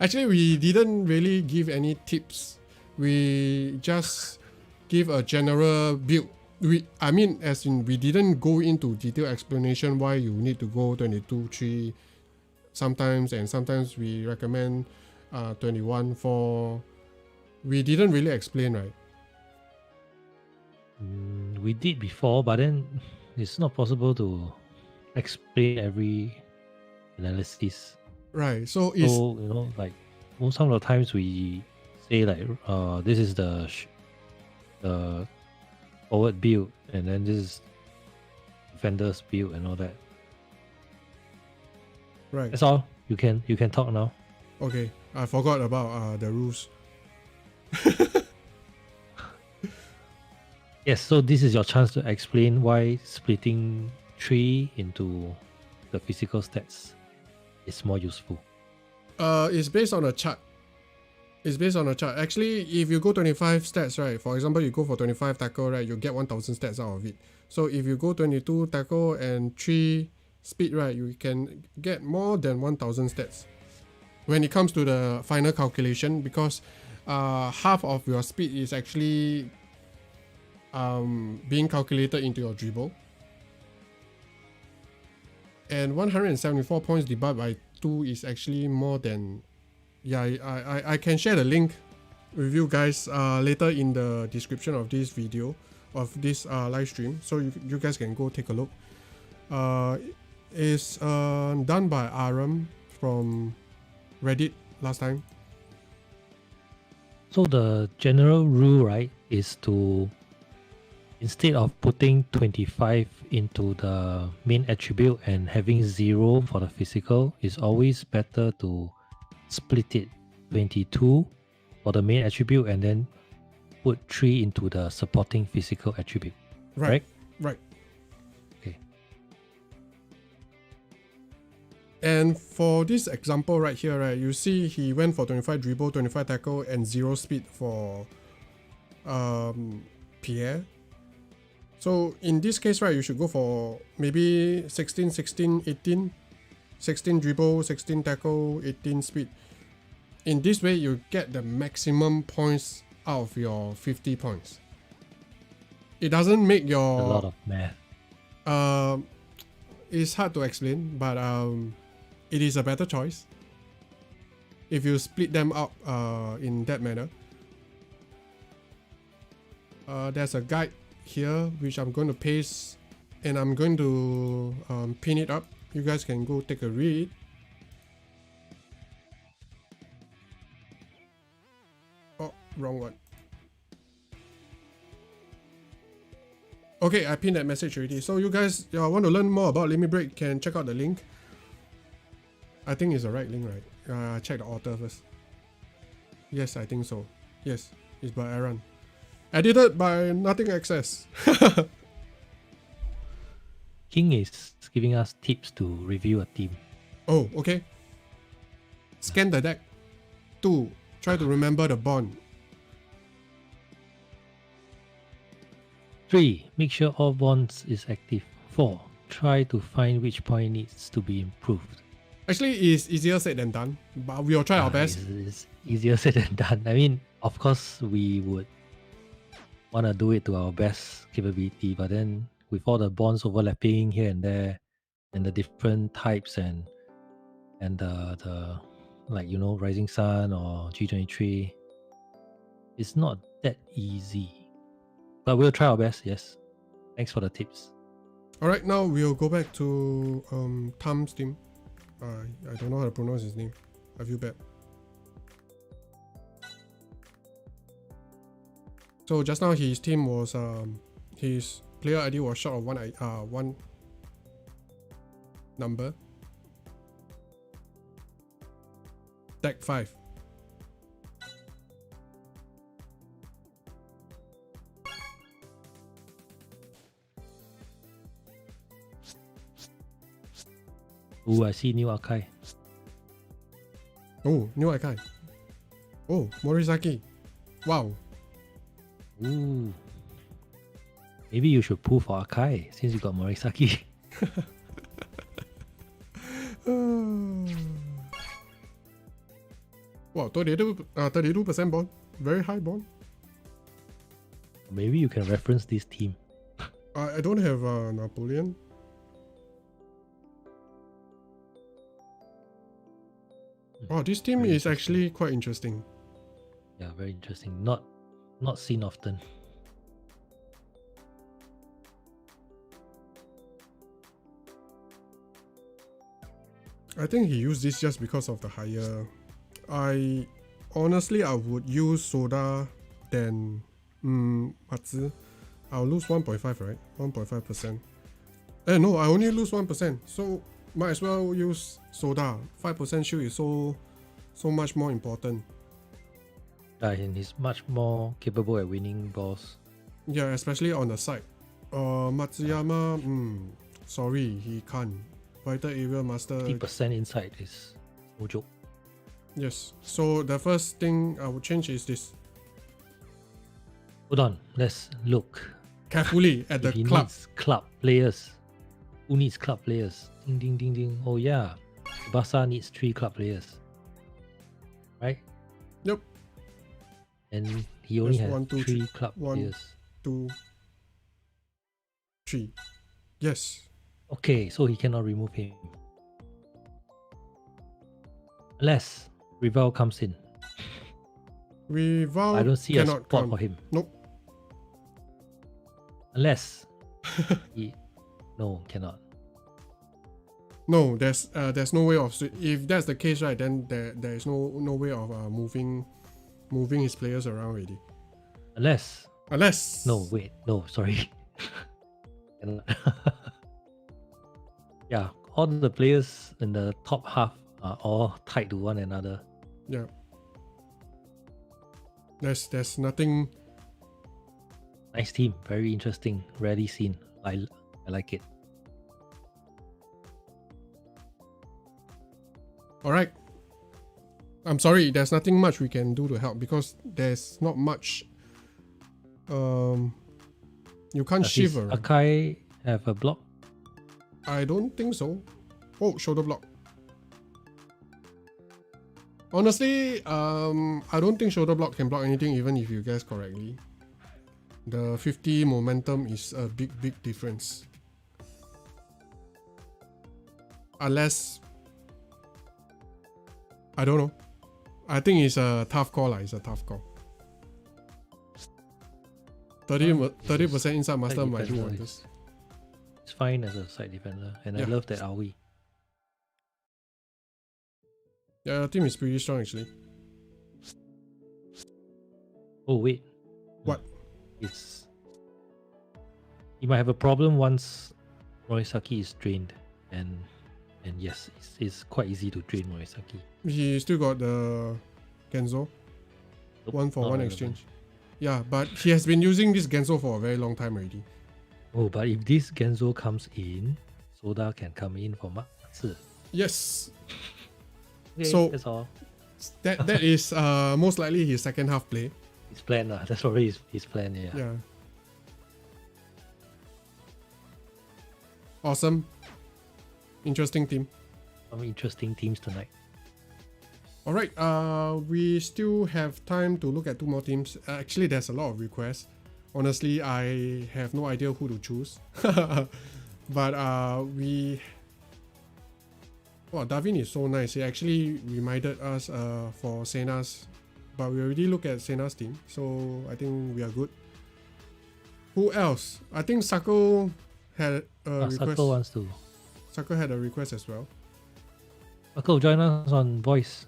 Actually, we didn't really give any tips. We just give a general build I mean, as in, we didn't go into detailed explanation why you need to go 22-3 sometimes, and sometimes we recommend 21-4. We didn't really explain, right? We did before, but then it's not possible to explain every analysis. Right. So like some of the times we say like this is the forward build, and then this is defender's build and all that. right. That's all. You can talk now. Okay. I forgot about the rules. Yes, so this is your chance to explain why splitting 3 into the physical stats is more useful. It's based on a chart. Actually, if you go 25 stats, right? For example, you go for 25 tackle, right? You get 1000 stats out of it. So if you go 22 tackle and 3 speed, right? You can get more than 1000 stats. When it comes to the final calculation, because half of your speed is actually being calculated into your dribble. And 174 points divided by 2 is actually more than... Yeah, I can share the link with you guys later in the description of this video, of this live stream, so you guys can go take a look. It's done by Aram from Reddit last time. So the general rule, right, is to, instead of putting 25 into the main attribute and having 0 for the physical, it's always better to split it 22 for the main attribute and then put 3 into the supporting physical attribute. Right. Okay. And for this example right here, right, you see he went for 25 dribble, 25 tackle, and 0 speed for Pierre. So in this case, right, you should go for maybe 16, 16, 18. 16 dribble, 16 tackle, 18 speed. In this way, you get the maximum points out of your 50 points. It doesn't make your... A lot of math. It's hard to explain, but it is a better choice if you split them up in that manner. There's a guide here which I'm going to paste, and I'm going to pin it up. You guys can go take a read. Oh, wrong one. Okay, I pinned that message already. So you guys want to learn more about Limit Break, can check out the link. I think it's the right link, right? Check the author first. Yes, I think so. Yes, it's by Aaron. Edited by Nothing Access. King is giving us tips to review a team. Oh, okay. Scan the deck. 2. Try to remember the bond. 3. Make sure all bonds is active. 4. Try to find which point needs to be improved. Actually, it's easier said than done, but we will try our best. It's easier said than done. I mean, of course, we would want to do it to our best capability, but then with all the bonds overlapping here and there, and the different types and the like, you know, Rising Sun or G23, it's not that easy. But we'll try our best, yes. Thanks for the tips. Alright, now we'll go back to Tom's team. I don't know how to pronounce his name. I feel bad. So just now his team was his player ID was short of one number. Deck 5. Oh, I see new Akai. Oh, new Akai. Oh, Morisaki. Wow. Ooh. Maybe you should pull for Akai since you got Morisaki. Wow, 32% bond. Very high bond. Maybe you can reference this team. I don't have Napoleon. Oh, this team Very is actually quite interesting. Yeah, very interesting. Not seen often. I think he used this just because of the higher. I would use Soda than Matsu. I'll lose 1.5, right? 1.5%. No, I only lose 1%. So might as well use Soda. 5% shield is so much more important. And he's much more capable at winning balls. Yeah, especially on the side. Matsuyama, sorry, he can't. Vital Area Master. 50% inside is no joke. Yes. So the first thing I would change is this. Hold on, let's look Carefully at the if he club. needs club players. Who needs club players? Ding ding ding ding. Oh yeah, Tsubasa needs 3 club players, right? Yep. And he only There's has 1, 2, 3 club 1, players. 2, 3. Yes. Okay, so he cannot remove him. Unless Rival comes in. Rival I don't see a cannot spot come. for him. Nope. Unless he... No, cannot. No, there's no way of. If that's the case, right, then there is no way of moving his players around already. Unless... Unless. No, wait. No, sorry. Cannot. Yeah, all the players in the top half are all tied to one another. Yeah. There's nothing. Nice team, very interesting, rarely seen. I like it. All right. I'm sorry. There's nothing much we can do to help because there's not much. You can't Does shiver. Akai have a block? I don't think so. Oh, shoulder block. Honestly, I don't think shoulder block can block anything even if you guess correctly. The 50 momentum is a big difference. Unless... I don't know. I think it's a tough call. It's a tough call. 30% inside master might do wonders. It's fine as a side defender, and I love that Aoi. Yeah, the team is pretty strong actually. Oh wait. What? It's... You might have a problem once Morisaki is drained, and yes, it's quite easy to drain Morisaki. He still got the Genzo. Nope, 1 for not 1 relevant. exchange. Yeah, but he has been using this Genzo for a very long time already. Oh, but if this Genzo comes in, Soda can come in for Matsu. Yes. Okay, So that's all. that is most likely his second half play. His plan, that's already his plan, yeah. Yeah. Awesome. Interesting team. Some interesting teams tonight. Alright, we still have time to look at 2 more teams. Actually, there's a lot of requests. Honestly, I have no idea who to choose. But we... Oh, Davin is so nice. He actually reminded us for Sena's. But we already looked at Sena's team. So I think we are good. Who else? I think Sako had a request. Sako wants to. Sako had a request as well. Sako, join us on voice.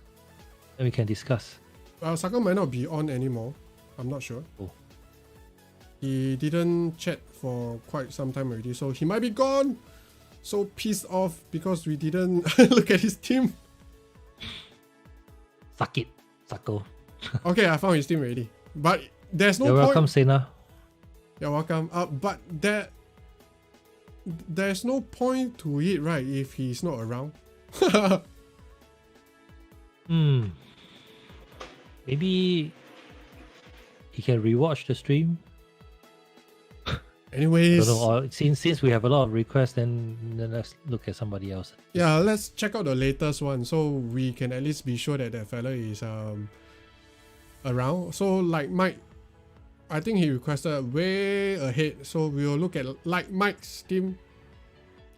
Then we can discuss. Sako might not be on anymore. I'm not sure. Oh. He didn't chat for quite some time already, so he might be gone. So pissed off because we didn't look at his team. Suck it, Sako. Okay, I found his team already. But there's no You're point. welcome, Sena. You're welcome. But there's no point to it, right? If he's not around. Maybe he can rewatch the stream. Anyways, I don't know, or since we have a lot of requests, then let's look at somebody else. yeah, let's check out the latest one so we can at least be sure that that fella is around. So like Mike, I think he requested way ahead, so we will look at like Mike's team.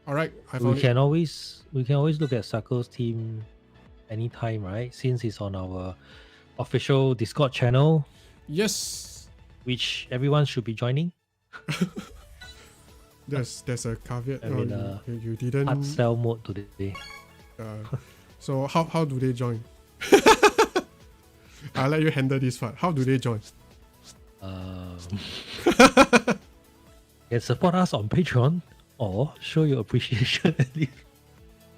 All right, I found We can always look at Sako's team anytime, right? Since it's on our official Discord channel, Yes, which everyone should be joining. there's a caveat. I'm in you didn't. hard sell mode today. So how do they join? I'll let you handle this part. How do they join? You can support us on Patreon or show your appreciation at least.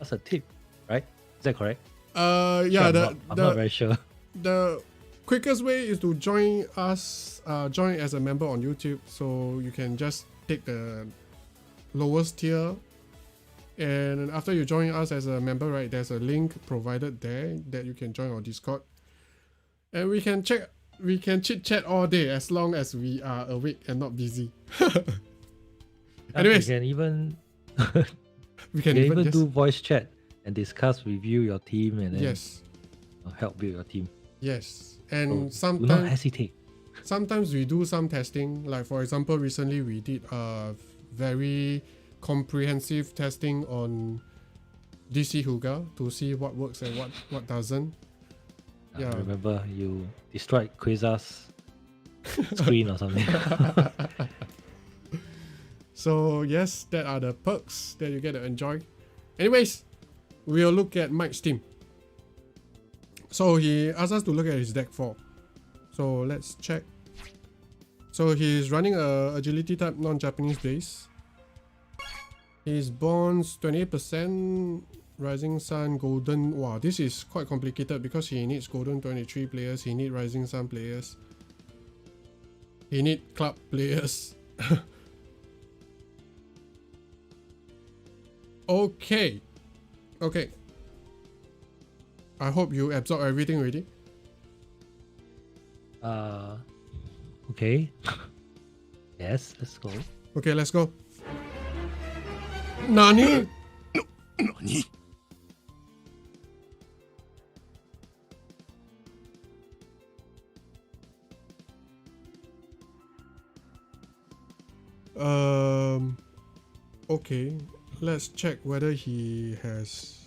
That's a tip, right? Is that correct? Yeah. I'm not very sure. The quickest way is to join us. Join as a member on YouTube. So you can just take the lowest tier, and after you join us as a member, right, there's a link provided there that you can join our Discord, and we can chit chat all day as long as we are awake and not busy. Anyways, we can even we can even just do voice chat and discuss, review your team, and then yes, help build your team. yes, and So do not sometimes hesitate. sometimes we do some testing. Like for example, recently we did a very comprehensive testing on DC Huga to see what works and what doesn't. Yeah. I remember you destroyed Quasar's screen or something. So yes, that are the perks that you get to enjoy. Anyways, we'll look at Mike's team. So he asked us to look at his deck 4. So let's check. So he's running a agility type non-Japanese base. His bonds 28%, Rising Sun, Golden. Wow, this is quite complicated because he needs Golden 23 players, he needs Rising Sun players, he needs club players. Okay. I hope you absorb everything already. Okay. Yes, let's go. Okay, let's go. Nani? Nani? Okay. Let's check whether he has.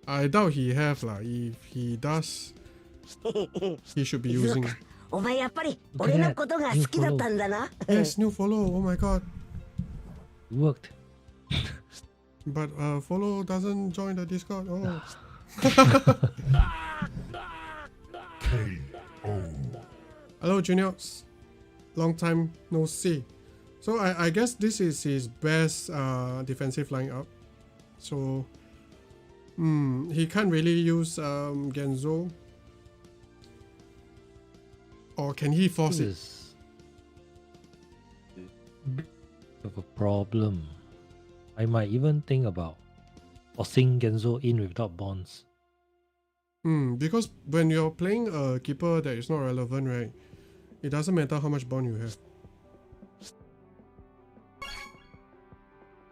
I doubt he have lah. If he does, he should be using. お前やっぱり俺のことが好きだったんだな。 Yes, new follow. Oh my god. It worked. But follow doesn't join the Discord. Oh. Hello, Juniors. Long time no see. So I guess this is his best defensive lineup. So he can't really use Genzo. Or can he force it? This is a bit of a problem. I might even think about forcing Genzo in without bonds. Because when you're playing a keeper that is not relevant, right? It doesn't matter how much bond you have.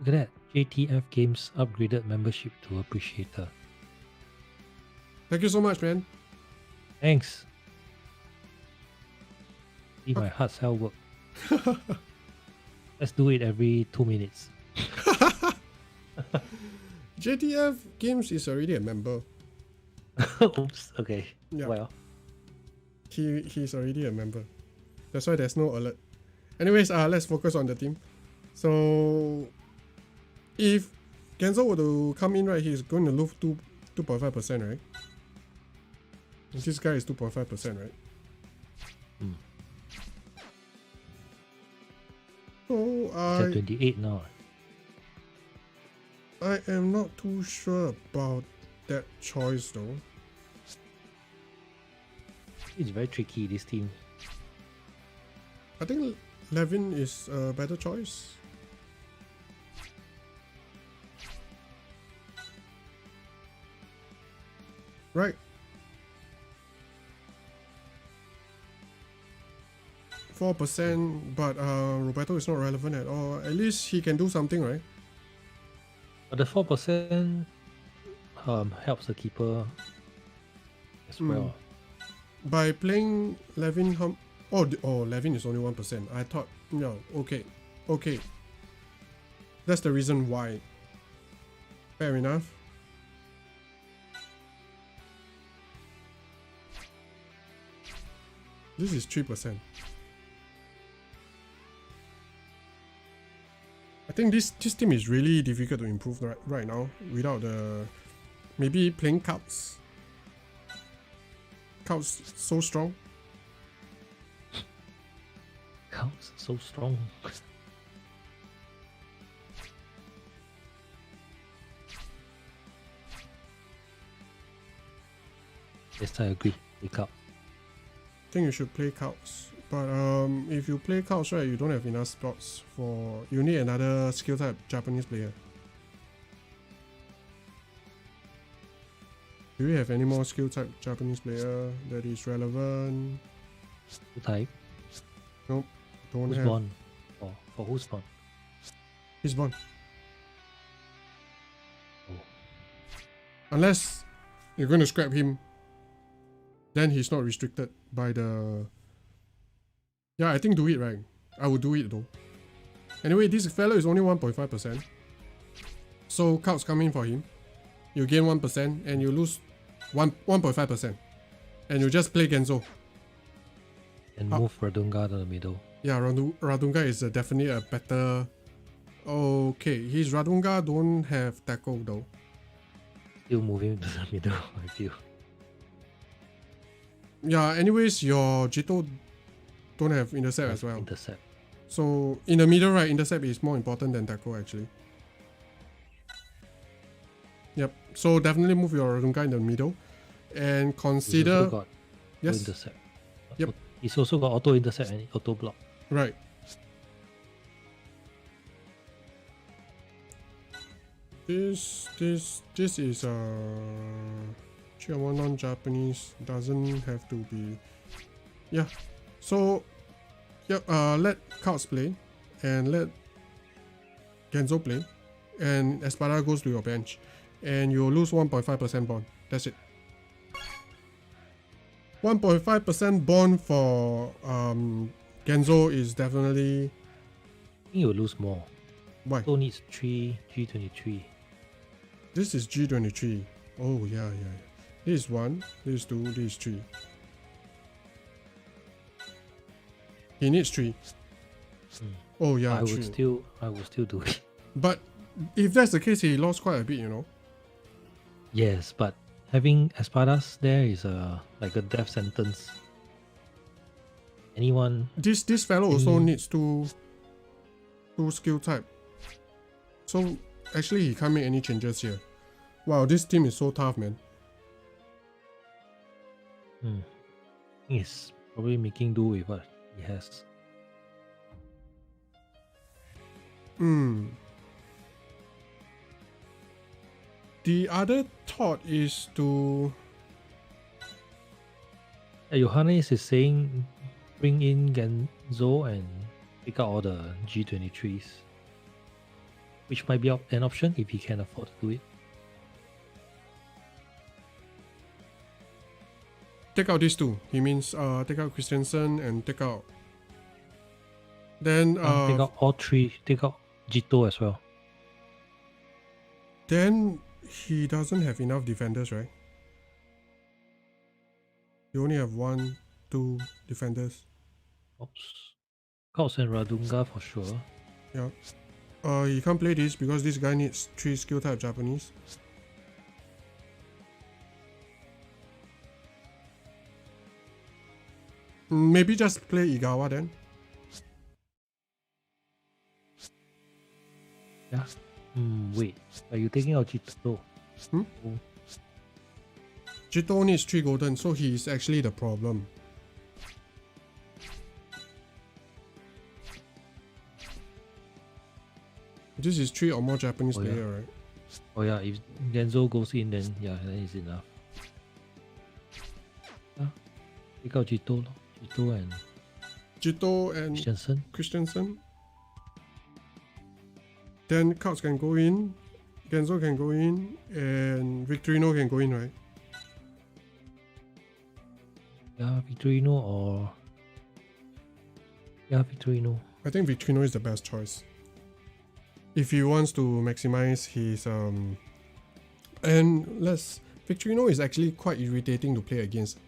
Look at that. JTF Games upgraded membership to Appreciator. Thank you so much, man. Thanks. See my hard sell work. Let's do it every 2 minutes. JTF Games is already a member. Oops. Okay. Yeah. Well. He's already a member. That's why there's no alert. Anyways, let's focus on the team. So if Genzo were to come in, right, he's going to lose 2.5%, right? And this guy is 2.5%, right? So It's at 28 now. I am not too sure about that choice though. It's very tricky, this team. I think Levin is a better choice. Right. 4%, but Roberto is not relevant at all. At least he can do something, right? But the 4% helps the keeper as well. By playing Levin, Oh, Levin is only 1%. I thought, no, okay. That's the reason why. Fair enough. This is 3%. I think this team is really difficult to improve right now without the maybe playing cards. Cards so strong. Counts so strong. Yes, I agree. Pick up. I think you should play cards. But if you play cards, right, you don't have enough spots for. You need another skill type Japanese player. Do you have any more skill type Japanese player that is relevant? Skill type. Nope. Don't Who's have. born? For who's born? He's born. Oh. Unless you're going to scrap him, then he's not restricted by the. Yeah, I think do it, right? I would do it though. Anyway, this fellow is only 1.5%. So cards coming for him. You gain 1% and you lose 1.5%. And you just play Genzo. And move Radunga to the middle. Yeah, Radunga is definitely a better. Okay, his Radunga don't have tackle though. Still moving to the middle, I feel. Yeah, anyways, your Jito don't have intercept as well. Intercept. So in the middle, right, intercept is more important than tackle actually. Yep. So definitely move your Radunga in the middle, and He's consider. also got Yes. intercept. Yep. He's also got auto intercept and auto block. Right. This is Tier 1 non-Japanese, doesn't have to be. Yeah. So yeah, let cards play and let Genzo play, and Espada goes to your bench, and you lose 1.5% bond. That's it. 1.5% bond for Genzo is definitely. I think you'll lose more. Why? Auto needs 3 G23. This is G23. Oh yeah. This is 1, this is 2, this is 3. He needs 3. Oh yeah, I would 3. still do it. But if that's the case, he lost quite a bit, you know. Yes, but having Espadas there is like a death sentence. Anyone This fellow also needs two skill type. So actually he can't make any changes here. Wow, this team is so tough, man. is probably making do with what he has. The other thought is to. Johannes is saying bring in Genzo and pick out all the G23s, which might be an option if he can afford to do it. Take out these two. He means take out Christensen and take out. Then Take out all three. Take out Jito as well. Then he doesn't have enough defenders, right? You only have 1, 2 defenders. Kauts and Radunga for sure. Yeah. He can't play this because this guy needs 3 skill type Japanese. Maybe just play Igawa then. Yeah. Wait. Are you taking out Jito? Jito needs 3 golden, so he is actually the problem. This is 3 or more Japanese player, right? Oh yeah, if Genzo goes in, then it's enough. Take out Jito and Christensen. Then Kauts can go in, Genzo can go in, and Victorino can go in, right? Yeah, Victorino or Yeah, Victorino. I think Victorino is the best choice. If he wants to maximize his Victorino is actually quite irritating to play against.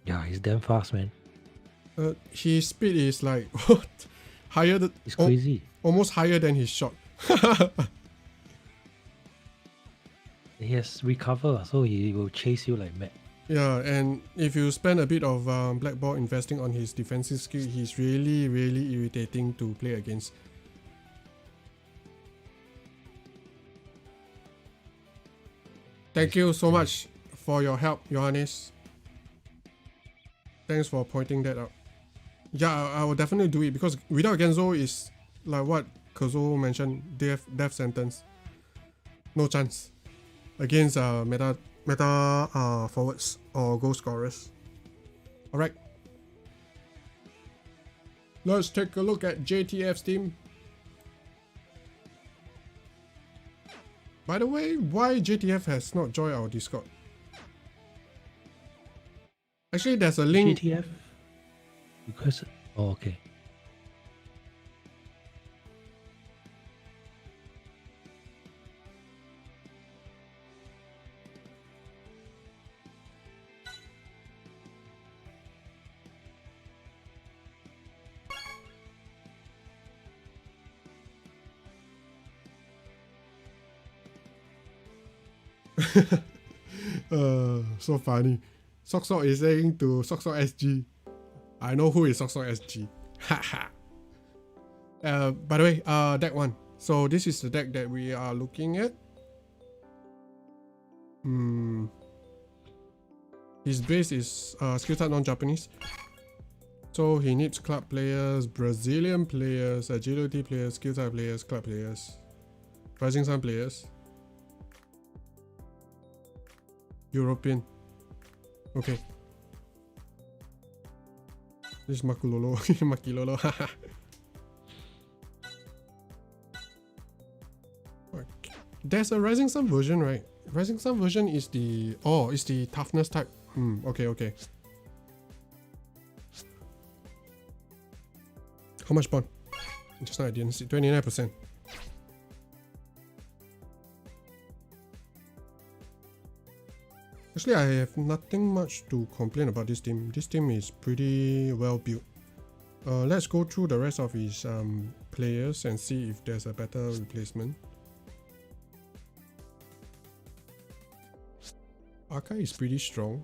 Yeah, he's damn fast, man. His speed is like what? Higher than It's crazy. almost higher than his shot. He has recover, so he will chase you like mad. Yeah, and if you spend a bit of black ball investing on his defensive skill, he's really, really irritating to play against. Thank you so much for your help, Johannes. Thanks for pointing that out. Yeah, I will definitely do it because without Genzo is like what Kozo mentioned, death sentence. No chance against meta forwards or goal scorers. Alright. Let's take a look at JTF's team. By the way, why JTF has not joined our Discord? Actually, there's a link. JTF? Because... Oh, okay. So funny. Soksok is saying to Soksok SG. I know who is Soksok SG. Haha. By the way, deck 1. So this is the deck that we are looking at. His base is skill type non-Japanese. So he needs club players, Brazilian players, agility players, skill type players, club players, Rising Sun players, European. Okay. This is Makulolo. Makilolo. Okay. There's a Rising Sun version, right? Rising Sun version is the... Oh, it's the toughness type. Okay, okay. How much bond? Just now I didn't see. 29%. Actually, I have nothing much to complain about this team. This team is pretty well built. Let's go through the rest of his players and see if there's a better replacement. Akai is pretty strong.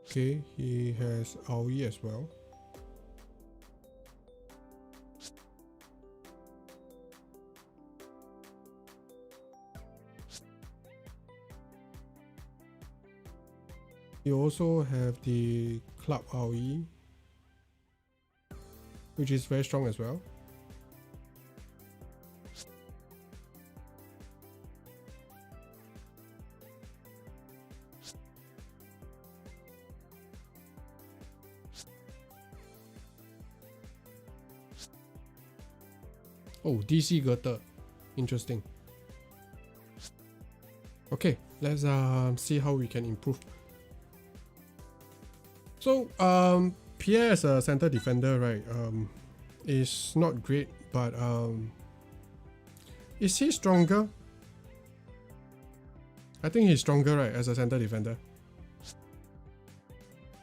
Okay, he has Aoi as well. You also have the Club Aoi, which is very strong as well. Oh, DC Gutter. Interesting. Okay, let's see how we can improve. So, Pierre as a center defender, right, is not great, but is he stronger? I think he's stronger, right, as a center defender.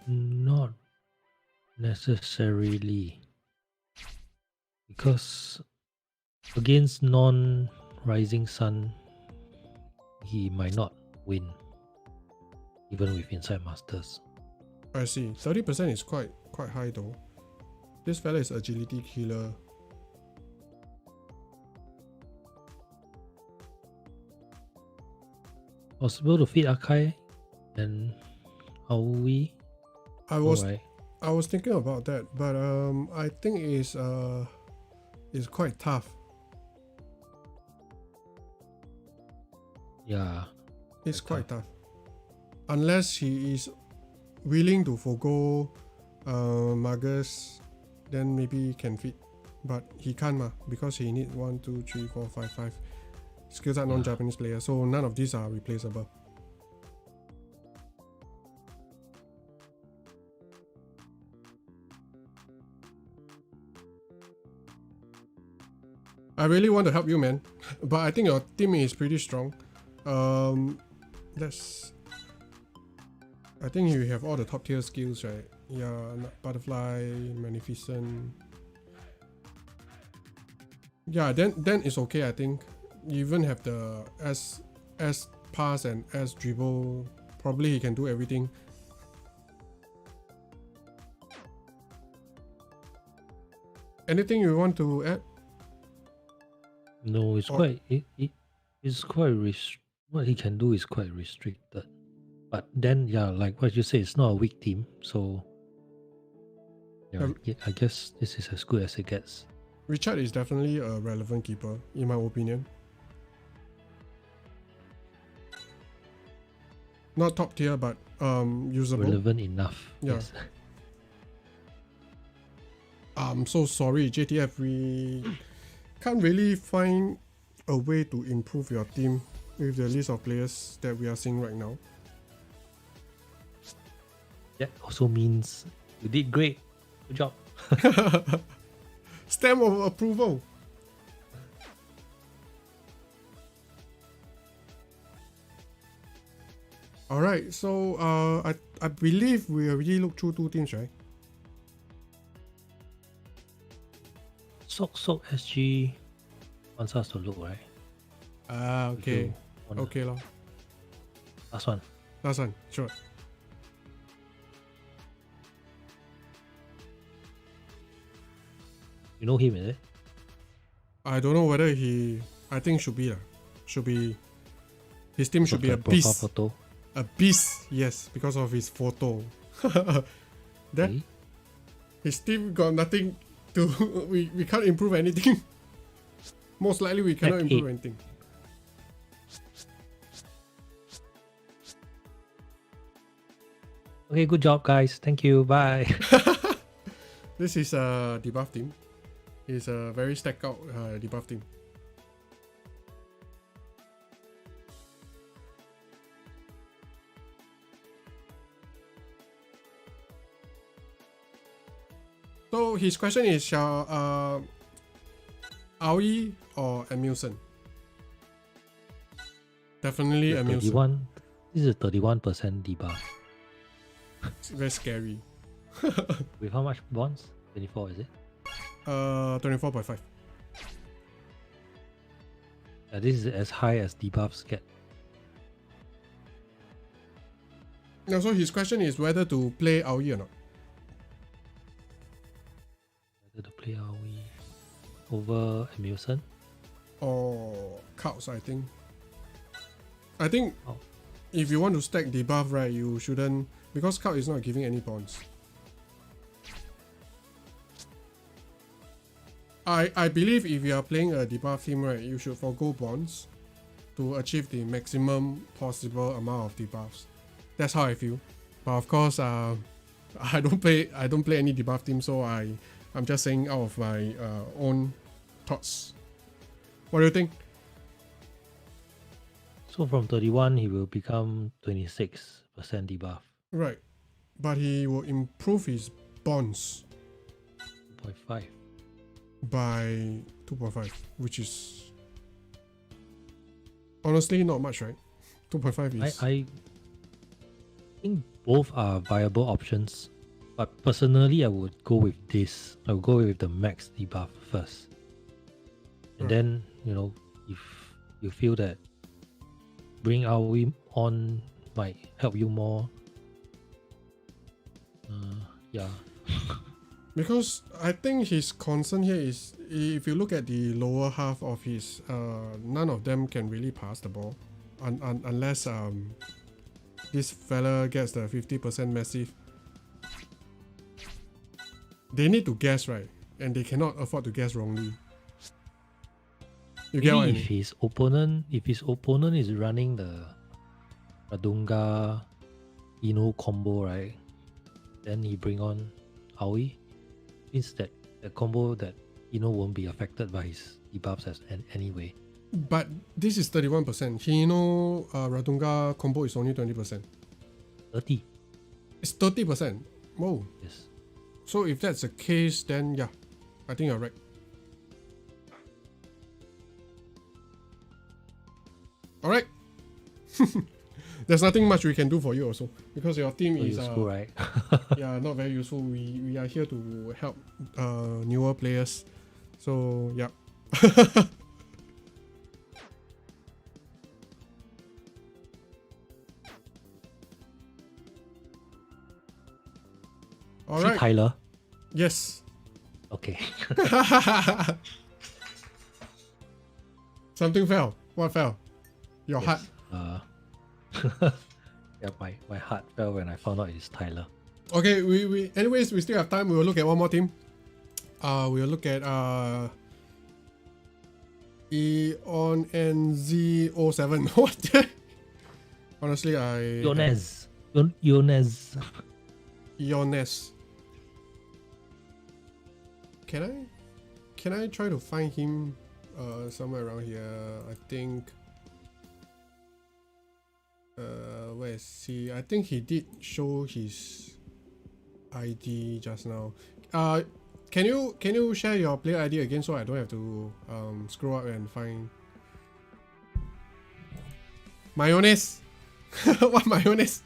Not necessarily. Because against non-Rising Sun, he might not win, even with Inside Masters. I see. 30% is quite high though. This fella is agility killer. Possible to feed Akai and Aoi. I was thinking about that, but I think it's quite tough. Yeah. It's quite tough. Unless he is willing to forgo Magus, then maybe he can fit. But he can't because he need 1, 2, 3, 4, 5, 5. skills are non-Japanese players, so none of these are replaceable. I really want to help you, man, but I think your team is pretty strong. I think you have all the top tier skills, right? Yeah, butterfly, magnificent. Yeah, then it's okay. I think you even have the S pass and S dribble. Probably he can do everything. Anything you want to add? No, it's it's quite what he can do is quite restricted. But then, yeah, like what you say, it's not a weak team, so yeah, I guess this is as good as it gets. Richard is definitely a relevant keeper, in my opinion. Not top tier, but usable. Relevant enough. Yeah. Yes. I'm so sorry, JTF. We can't really find a way to improve your team with the list of players that we are seeing right now. That also means you did great. Good job. Stamp of approval. Alright, so I believe we already looked through two teams, right? Sok SG wants us to look, right? Okay. Okay, lor. Last one. Last one, sure. You know him, is it? I don't know whether I think should be. His team should be a beast. Photo. A beast, yes, because of his photo. Then his team got nothing to. We can't improve anything. Most likely we cannot improve anything. Okay, good job, guys. Thank you. Bye. This is a debuff team. It's a very stacked out debuff team. So his question is, shall Aoi or Emulsion? Definitely Emulsion. This is a 31% debuff. It's very scary. With how much bonds? 24, is it? 24.5. Yeah, this is as high as debuffs get. Now, so his question is whether to play Aoi or not. Whether to play Aoi over Emulsion? Or Couch, I think. I think if you want to stack debuff, right, you shouldn't, because Couch is not giving any bonds. I believe if you are playing a debuff team, right, you should forgo bonds to achieve the maximum possible amount of debuffs. That's how I feel. But of course, I don't play any debuff team, so I'm just saying out of my own thoughts. What do you think? So from 31, he will become 26% debuff. Right, but he will improve his bonds 2.5. by 2.5, which is honestly not much, right? 2.5 is. I think both are viable options, but personally, I would go with this. I would go with the max debuff first, and then if you feel that bring Aoi on might help you more. Yeah. Because I think his concern here is, if you look at the lower half of his, none of them can really pass the ball, unless this fella gets the 50% massive. They need to guess right, and they cannot afford to guess wrongly. You get what I mean? If his opponent is running the Radunga Ino combo, right, then he bring on Aoi. Means that the combo that won't be affected by his debuffs anyway. But this is 31%. Hino Radunga combo is only 20%. 30. It's 30%. Whoa. Yes. So if that's the case, then yeah, I think you're right. Alright. There's nothing much we can do for you also because your team So is useful, right? yeah, not very useful. We are here to help newer players. So yeah. See Alright. Tyler? Yes. Okay. Something fell. What fell? Your heart. Yeah, my heart fell when I found out it's Tyler. Okay, we anyways we still have time. We will look at one more team. We'll look at Eon NZ07. What the? Honestly, Yonez. Eones. Can I try to find him somewhere around here? I think where is he? I think he did show his ID just now. Can you share your player ID again so I don't have to scroll up and find mayonnaise? What mayonnaise?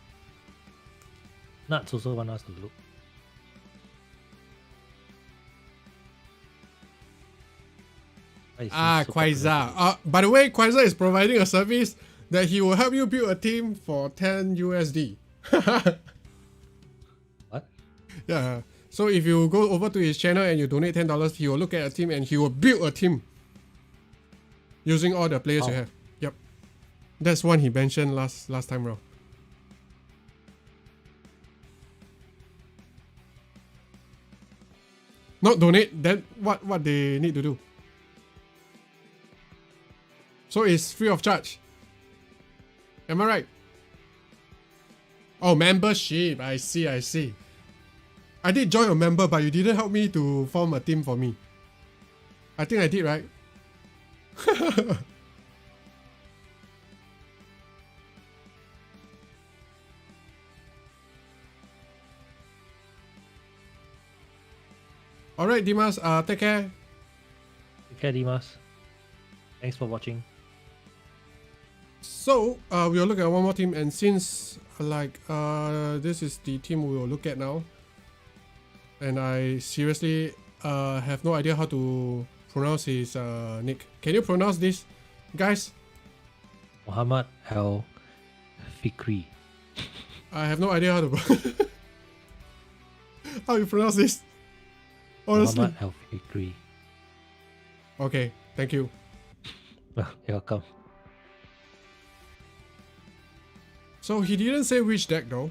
Nuts also want us to look. Quasar. By the way, Quasar is providing a service that he will help you build a team for 10 USD. What? Yeah. So if you go over to his channel and you donate $10, he will look at a team and he will build a team using all the players you have. Yep. That's one he mentioned last time round. Not donate, then what they need to do? So it's free of charge. Am I right? Oh, membership. I see. I did join a member, but you didn't help me to form a team for me. I think I did, right? Alright, Dimas, take care. Take care, Dimas. Thanks for watching. So, we'll look at one more team, and since, this is the team we will look at now, and I seriously have no idea how to pronounce his nick. Can you pronounce this, guys? Muhammad Al Fikri. I have no idea how to how you pronounce this. Honestly. Muhammad Al Fikri. Okay, thank you. You're welcome. So he didn't say which deck though.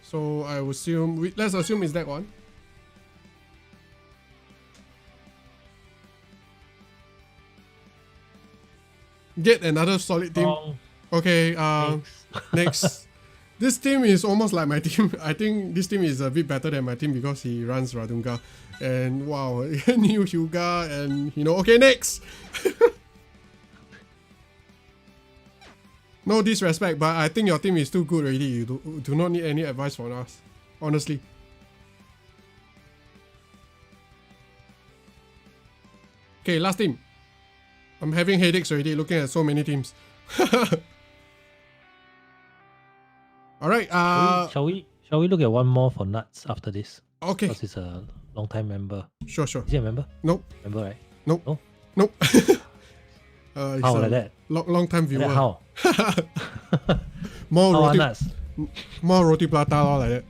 So I would assume, let's assume it's deck one. Get another solid team. Okay, next. This team is almost like my team. I think this team is a bit better than my team because he runs Radunga. And wow, new Hyuga and okay, next. No disrespect, but I think your team is too good already. You do not need any advice from us, honestly. Okay, last team. I'm having headaches already looking at so many teams. Alright, Shall we look at one more for Nuts after this? Okay. Because he's a long time member. Sure. Is he a member? Nope. Member, right? Nope. No? Nope. How like that? Long time viewer. Like how? More How roti, Nuts? more roti prata lor, like that.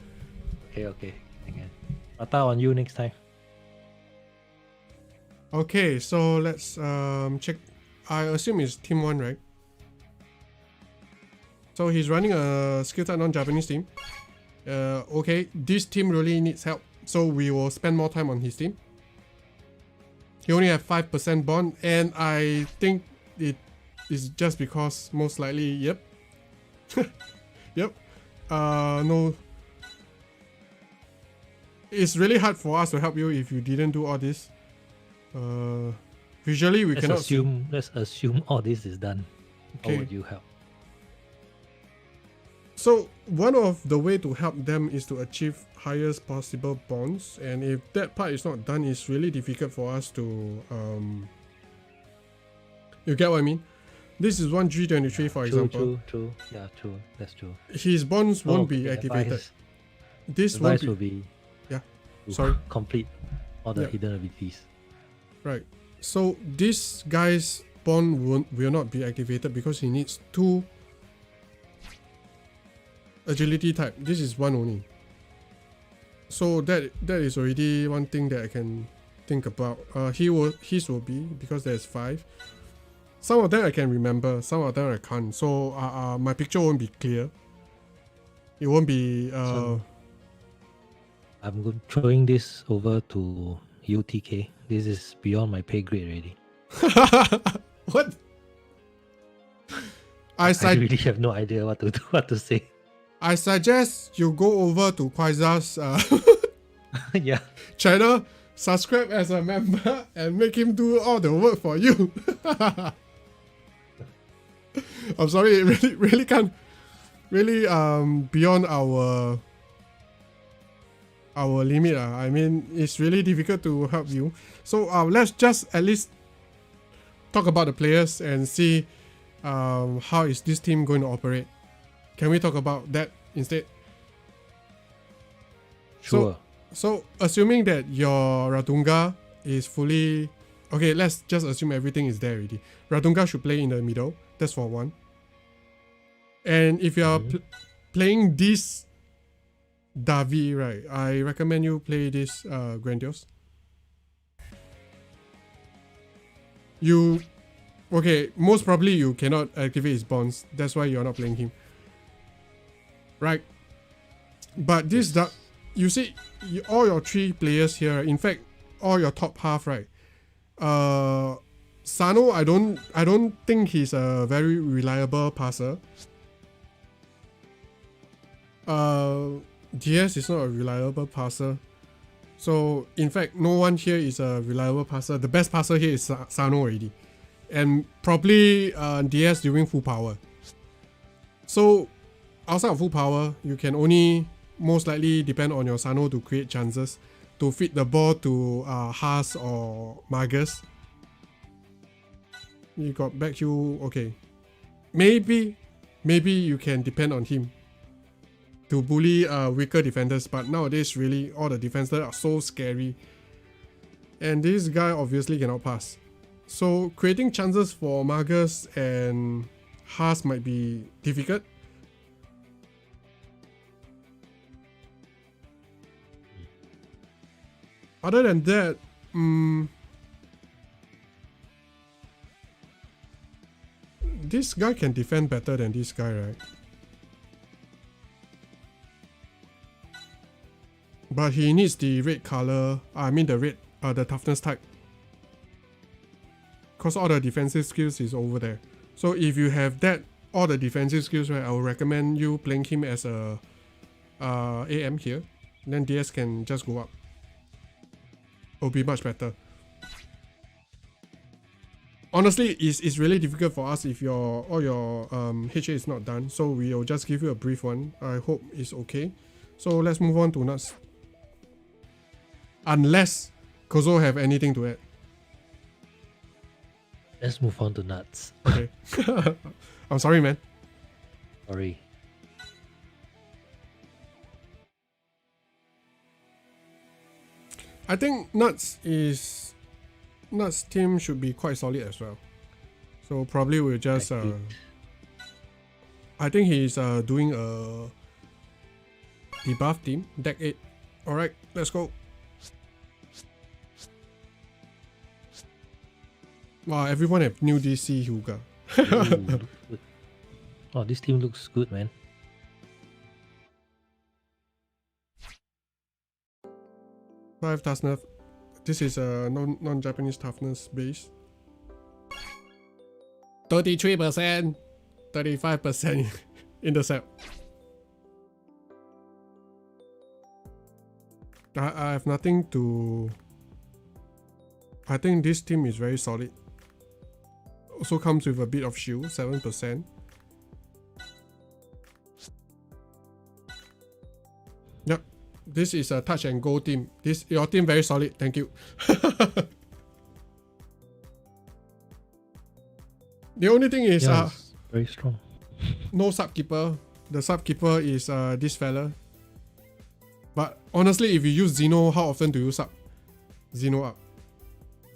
Okay. Prata on you next time. Okay, so let's check. I assume it's team 1, right? So he's running a skill type non-Japanese team. Okay, this team really needs help, so we will spend more time on his team. He only have 5% bond, and I think it is just because most likely, yep. Yep. No. It's really hard for us to help you if you didn't do all this. Visually, we cannot see. Let's assume all this is done. Okay. How would you help? So one of the way to help them is to achieve highest possible bonds, and if that part is not done, it's really difficult for us to you get what I mean? This is 1G23 for example. True. Yeah, true. That's true. His bonds won't be activated. This won't will be sorry. Complete all the hidden abilities. Right. So this guy's bond will not be activated because he needs 2 agility type. This is 1 only. So that is already one thing that I can think about. His will be because there's 5. Some of them I can remember, some of them I can't. So my picture won't be clear. It won't be. I'm throwing this over to UTK. This is beyond my pay grade already. What? I really have no idea what to say. I suggest you go over to Kozo's Yeah. channel, subscribe as a member, and make him do all the work for you. I'm sorry, it really can't. Really, beyond our limit. I mean, it's really difficult to help you. So let's just at least talk about the players and see how is this team going to operate. Can we talk about that instead? Sure. So assuming that your Radunga is fully okay, let's just assume everything is there already. Radunga should play in the middle. That's for 1. And if you are playing this Davi, right, I recommend you play this Grandiose. Most probably you cannot activate his bonds. That's why you're not playing him. Right? But this, you see, all your 3 players here, in fact, all your top half, right? Sano, I don't think he's a very reliable passer. DS is not a reliable passer. So in fact, no one here is a reliable passer. The best passer here is Sano already. And probably DS during full power. So outside of full power, you can only most likely depend on your Sano to create chances to feed the ball to Haas or Magus. You got back you, okay. Maybe you can depend on him to bully weaker defenders, but nowadays really all the defenders are so scary. And this guy obviously cannot pass. So creating chances for Magus and Haas might be difficult. Other than that, this guy can defend better than this guy, right? But he needs the red color, the toughness type. Cause all the defensive skills is over there. So if you have that, all the defensive skills, right, I would recommend you playing him as a AM here. Then DS can just go up. It'll be much better. Honestly, it's really difficult for us if all your HA is not done. So we'll just give you a brief one. I hope it's okay. So let's move on to Nuts. Unless Kozo have anything to add. Let's move on to Nuts. Okay. I'm sorry, man. Sorry. I think Nuts team should be quite solid as well. So probably we'll just I think he's doing a debuff team, deck 8. Alright, let's go. Wow, everyone have new DC Hyuga. Oh, this team looks good, man. Five toughness. This is a non-Japanese toughness base. 33%, 35% intercept. I have nothing to I think this team is very solid. Also comes with a bit of shield, 7%. Yep, this is a touch and go team. Your team very solid, thank you. The only thing is it's very strong. no subkeeper. The subkeeper is this fella. But honestly, if you use Xeno, how often do you sub Xeno up?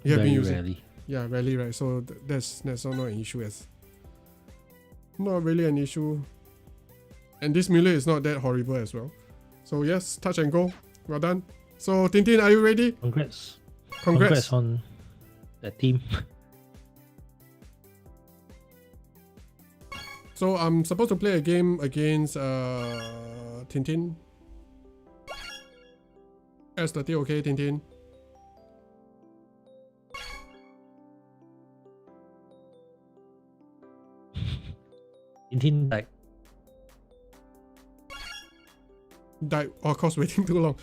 You have been Very using. rarely. Yeah, rarely, right? So that's not an issue as. Not really an issue. And this Miller is not that horrible as well. So yes, touch and go. Well done. So Tintin, are you ready? Congrats. Congrats. On that team. So I'm supposed to play a game against Tintin. S30, okay, Tintin. Tintin died. Died, of course, waiting too long.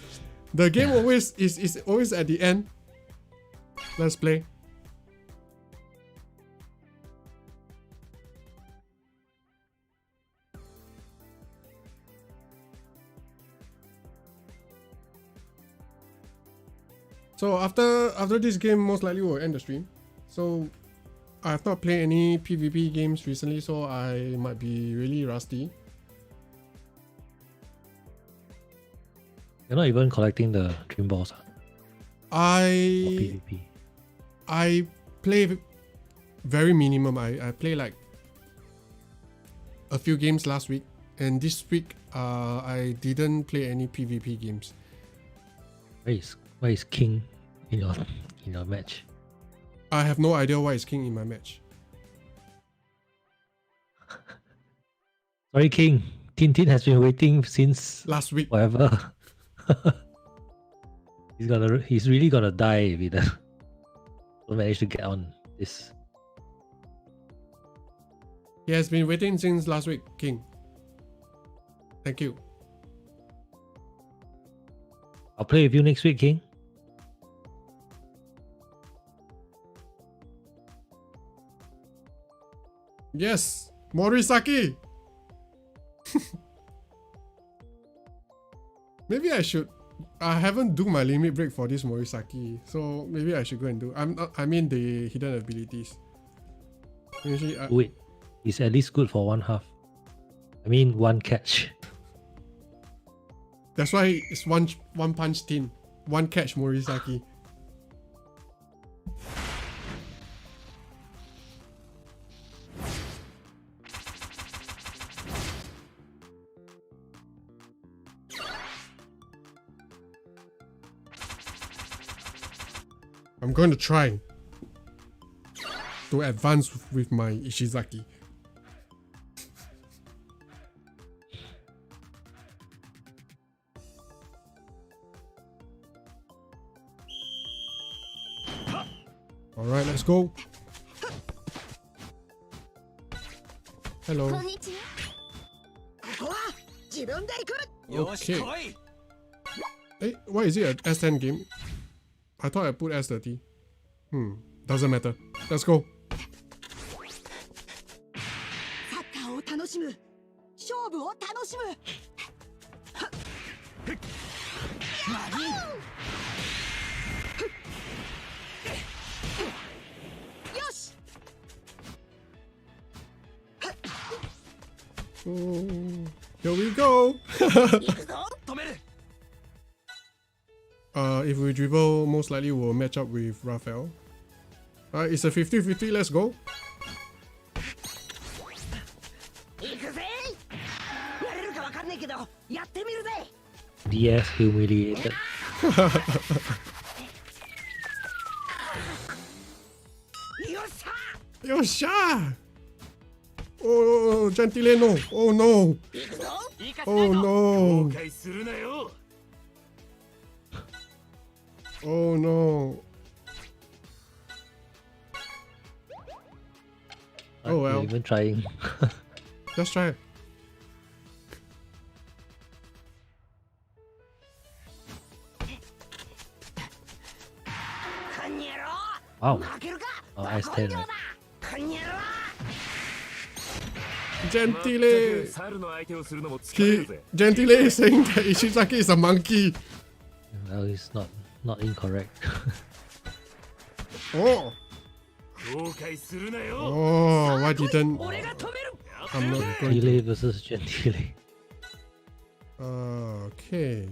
The game always is always at the end. Let's play. So after this game, most likely we'll end the stream. So I have not played any PvP games recently, so I might be really rusty. You're not even collecting the dream balls for I PvP. play very minimum. I play like a few games last week, and this week I didn't play any PvP games. Where is King in your match? I have no idea why is King in my match. Sorry, King. Tintin has been waiting since Last week. forever. He's really gonna die if he don't manage to get on this. He has been waiting since last week, King. Thank you. I'll play with you next week, King. Yes, Morisaki. Maybe I should. I haven't do my limit break for this Morisaki, so maybe I should go and do. I mean the hidden abilities. Usually, Wait, he's at least good for one half. I mean, one catch. that's why it's one punch team, one catch Morisaki. I'm going to try to advance with my Ishizaki. Alright, let's go. Hello. Okay. Hey, why is it an S10 game? I thought I put S30. Doesn't matter. Let's go. Oh, here we go. If we dribble, most likely we'll match up with Raphael. It's a 50-50, let's go. DS humiliated. Yosha! Oh, Gentile, no. Oh no. Oh no. Oh no. Oh well. Not even trying. Let's try it. Wow. 負けるか Oh, バ S10 カ野郎 right? だこんにゃろ Gentile. 猿の相手をするのも疲れる He, ぜ。 Gentile is saying that Ishizaki is a monkey. No, it's not incorrect. Oh. 後悔するなよ。 Oh, why didn't 俺が止める I'm not going Gentile to. versus Gentile. Okay.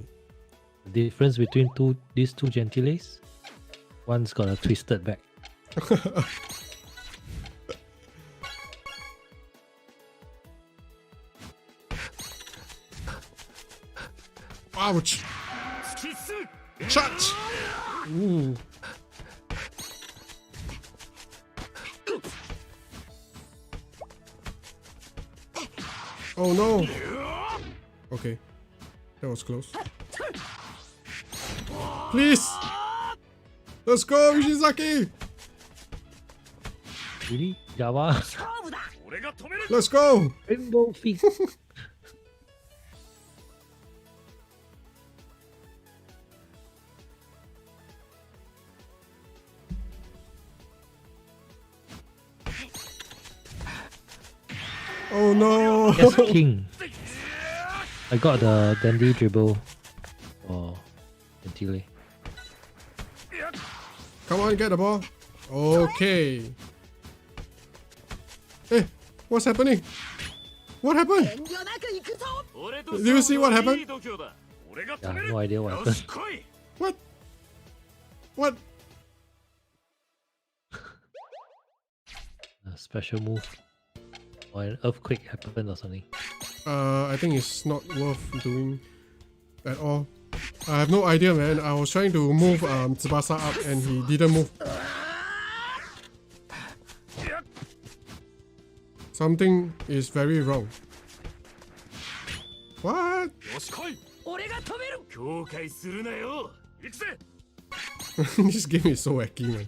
The difference between these two Gentiles, one's got a twisted back. Ouch. 突き進む。 Shut. Ooh. Oh no. Okay. That was close. Please. Let's go, Ishizaki. Really? Java? 勝負だ 俺が止める。 Let's go. Rainbow Fist. Oh no. Yes, King. I got the dandy dribble for Gentile. Come on, get the ball. Okay. Hey, what's happening? What happened? 遠慮なく行くぞ俺と Do you see what happened? いい度胸だ。俺が Yeah, 止める。 no idea what よ happened. し来い。 What? What? A special move. Or an earthquake happened or something. I think it's not worth doing at all. I have no idea, man. I was trying to move Tsubasa up and he didn't move. Something is very wrong. What? よし来い。俺が止める後悔するなよ。行くぜ。 This game is so wacky, man.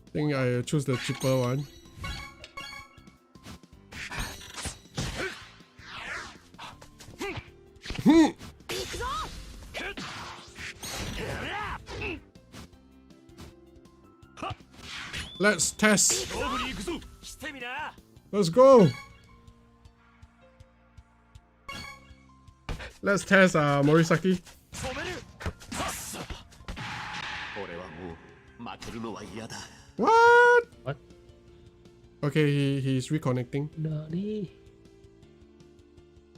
I think I choose the cheaper one. Hmm. 行くぞ Let's test. 勝負に行くぞ。来てみな。 Let's go. Let's test Morisaki. 止める。俺はもう負けるのは嫌だ。 What? What? Okay, he's reconnecting. Nani?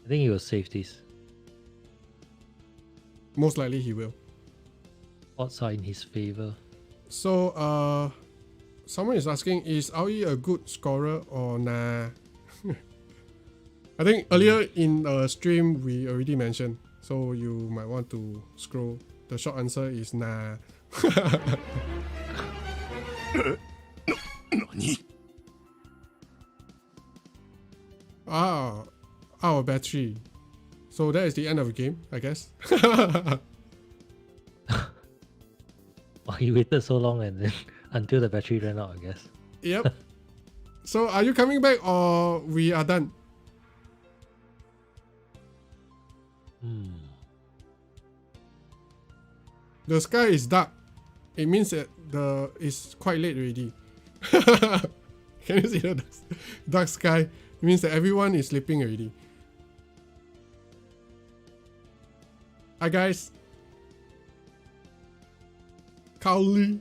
I think he will save this. Most likely he will. Odds are in his favor. So, someone is asking, is Aoi a good scorer or nah? I think earlier in the stream we already mentioned, so you might want to scroll. The short answer is nah. 何 Ah, our battery. So that is the end of the game, I guess. Oh, he waited so long and then until the battery ran out, I guess. Yep. So are you coming back or we are done? The sky is dark. It means that it's quite late already. Can you see the dark sky? It means that everyone is sleeping already. Hi guys. Cowley.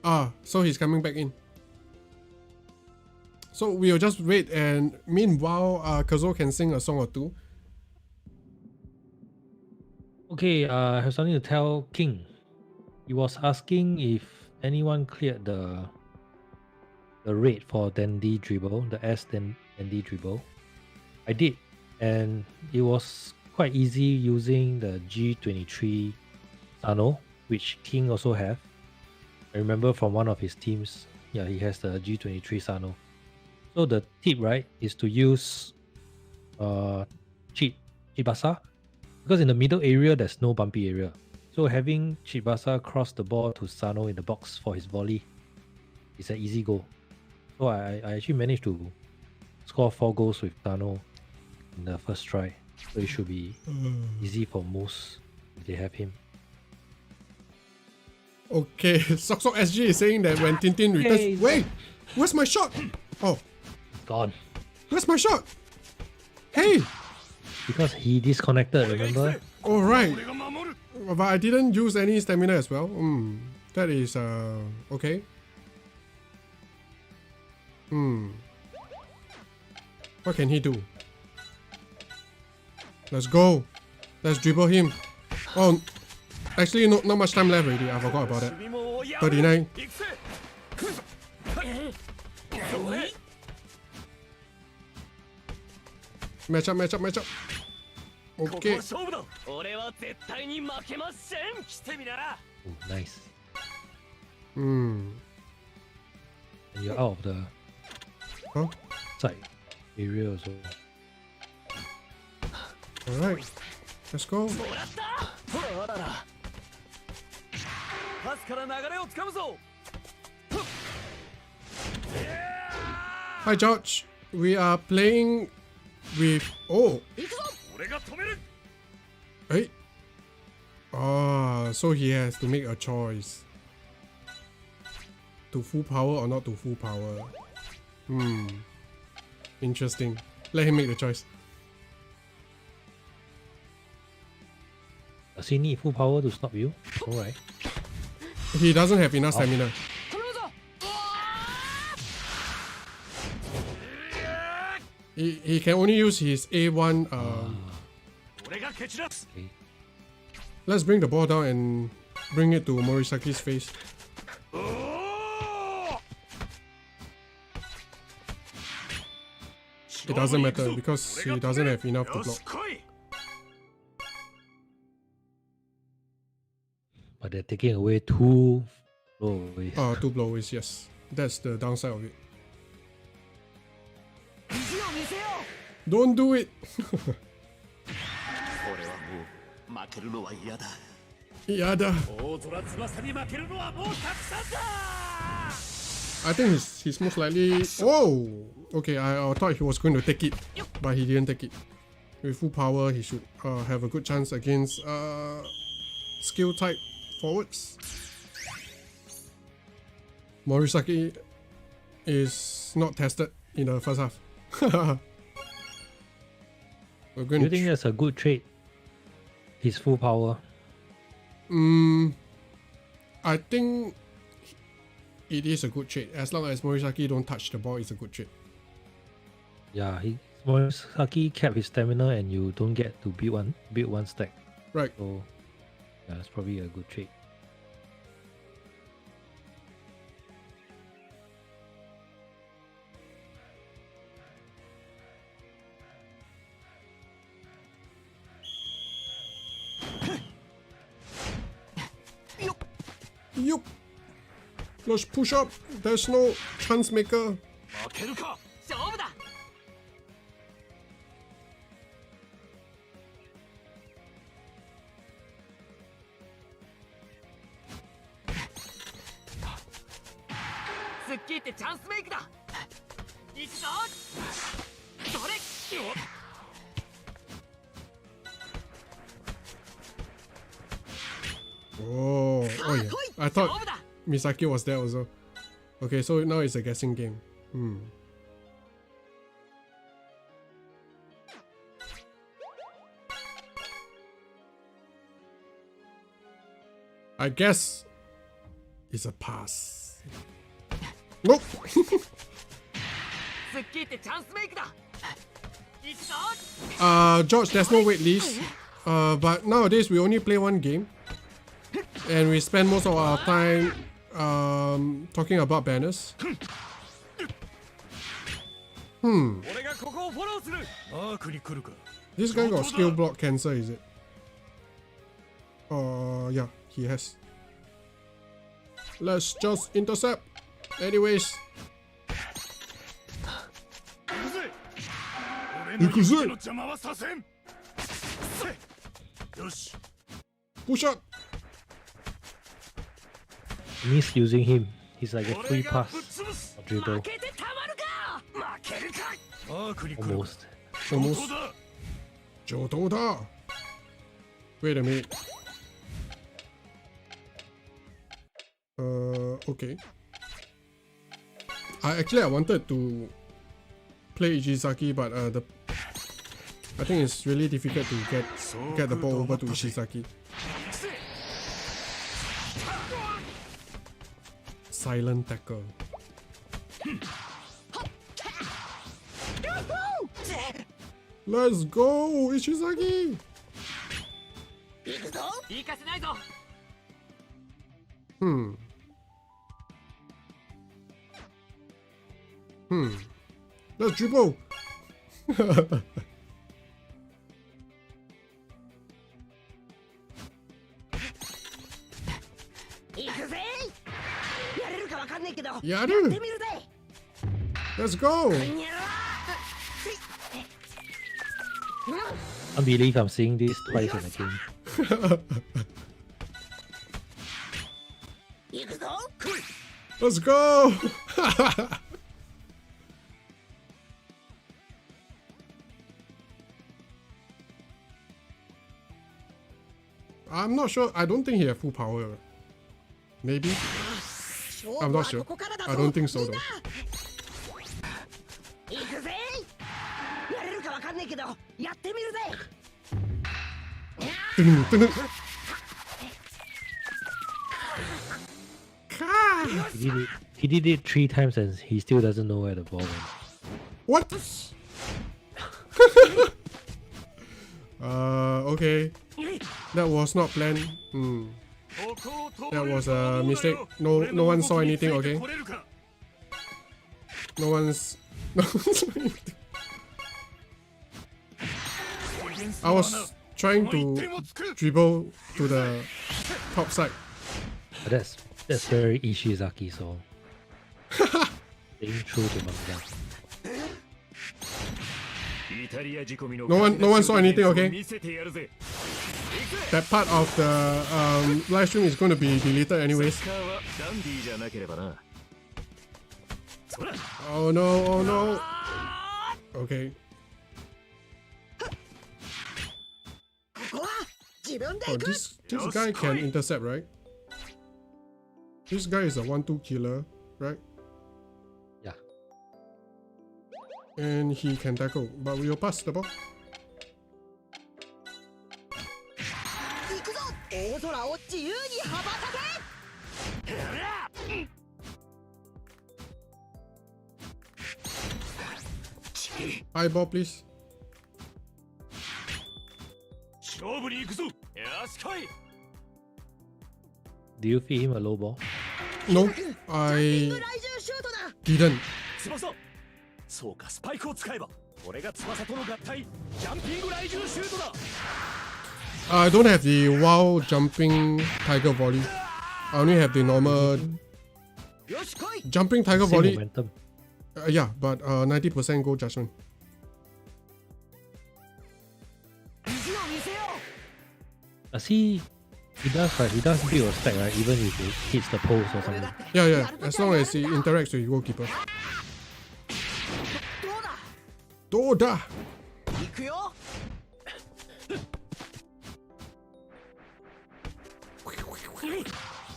Ah, so he's coming back in. So we'll just wait, and meanwhile, Kozo can sing a song or two. Okay, I have something to tell King. He was asking if anyone cleared the raid for Dandy Dribble, the Dandy Dribble. I did, and it was quite easy using the G23 Sano, which King also have. I remember from one of his teams, yeah, he has the G23 Sano. So the tip, right, is to use Tsubasa, because in the middle area there's no bumpy area. So having Tsubasa cross the ball to Sano in the box for his volley is an easy goal. So I actually managed to score 4 goals with Sano in the first try, so it should be easy for most if they have him. Okay, Sok Sok SG is saying that when Tintin returns... Yay. Wait! Where's my shot? Oh, Gone. where's my shot? Hey! Because he disconnected, remember? Alright. But I didn't use any stamina as well. That is, okay. What can he do? Let's go. Let's dribble him. Oh, actually, not much time left already. I forgot about that. 39. Match up, match up, match up. Okay. Oh, nice. And you're out of the Huh? side area also. Alright. Let's go. Hi, George. We are playing with... Oh. Hey. Ah, so he has to make a choice. To full power or not to full power. Interesting. Let him make the choice. Does he need full power to stop you? Alright. He doesn't have enough stamina. He can only use his A1. Okay. Let's bring the ball down and bring it to Morisaki's face. It doesn't matter because he doesn't have enough to block. But they're taking away two blowaways. Two blowaways, yes. That's the downside of it. Don't do it! Yada. I think he's most likely... Oh! Okay, I thought he was going to take it, but he didn't take it. With full power, he should have a good chance against skill type forwards. Morisaki is not tested in the first half. We're going Do you think that's a good trade? His full power. I think it is a good trade. As long as Morisaki don't touch the ball, it's a good trade. Yeah, Morisaki kept his stamina and you don't get to build one stack. Right. So yeah, it's probably a good trade. Yup. Let's push up. There's no chance maker. Oh yeah. I thought Misaki was there also. Okay, so now it's a guessing game. I guess it's a pass. Nope. George, there's no wait list. But nowadays we only play one game. And we spend most of our time talking about banners. This guy got skill block cancer, is it? Yeah, he has. Let's just intercept. Anyways. Push up. Miss using him. He's like a free pass or dribble. Almost. 就到他。Wait a minute. Okay. I wanted to play Ishizaki, but I think it's really difficult to get the ball over to Ishizaki. Silent tackle. Let's go, Ishizaki! Let's dribble! Yaru! Let's go! I believe I'm seeing this twice in a game. Let's go! I'm not sure. I don't think he has full power. Maybe? I'm not sure. I don't think so though. He did it 3 times and he still doesn't know where the ball went. What? Okay. That was not planned. That was a mistake. No one saw anything, okay? No one saw anything. I was trying to dribble to the top side. But that's very Ishizaki, so staying true to manga. No one saw anything, okay? That part of the live stream is going to be deleted anyways. Oh no, oh no. Okay. Oh, this guy can intercept, right? This guy is a 1-2 killer, right? Yeah. And he can tackle, but we will pass the ball. High ball, please. Do you feed him a low ball? No, I didn't. そうか、スパイクを使えば俺が翼との合体ジャンピング雷獣シュートだ。 I don't have the wild jumping tiger volley. I only have the normal jumping tiger Same volley. momentum. Yeah, but 90% goal judgment. He does, right? He does build a stack, right? Even if it hits the post or something. Yeah, as long as he interacts with goalkeeper. Doda!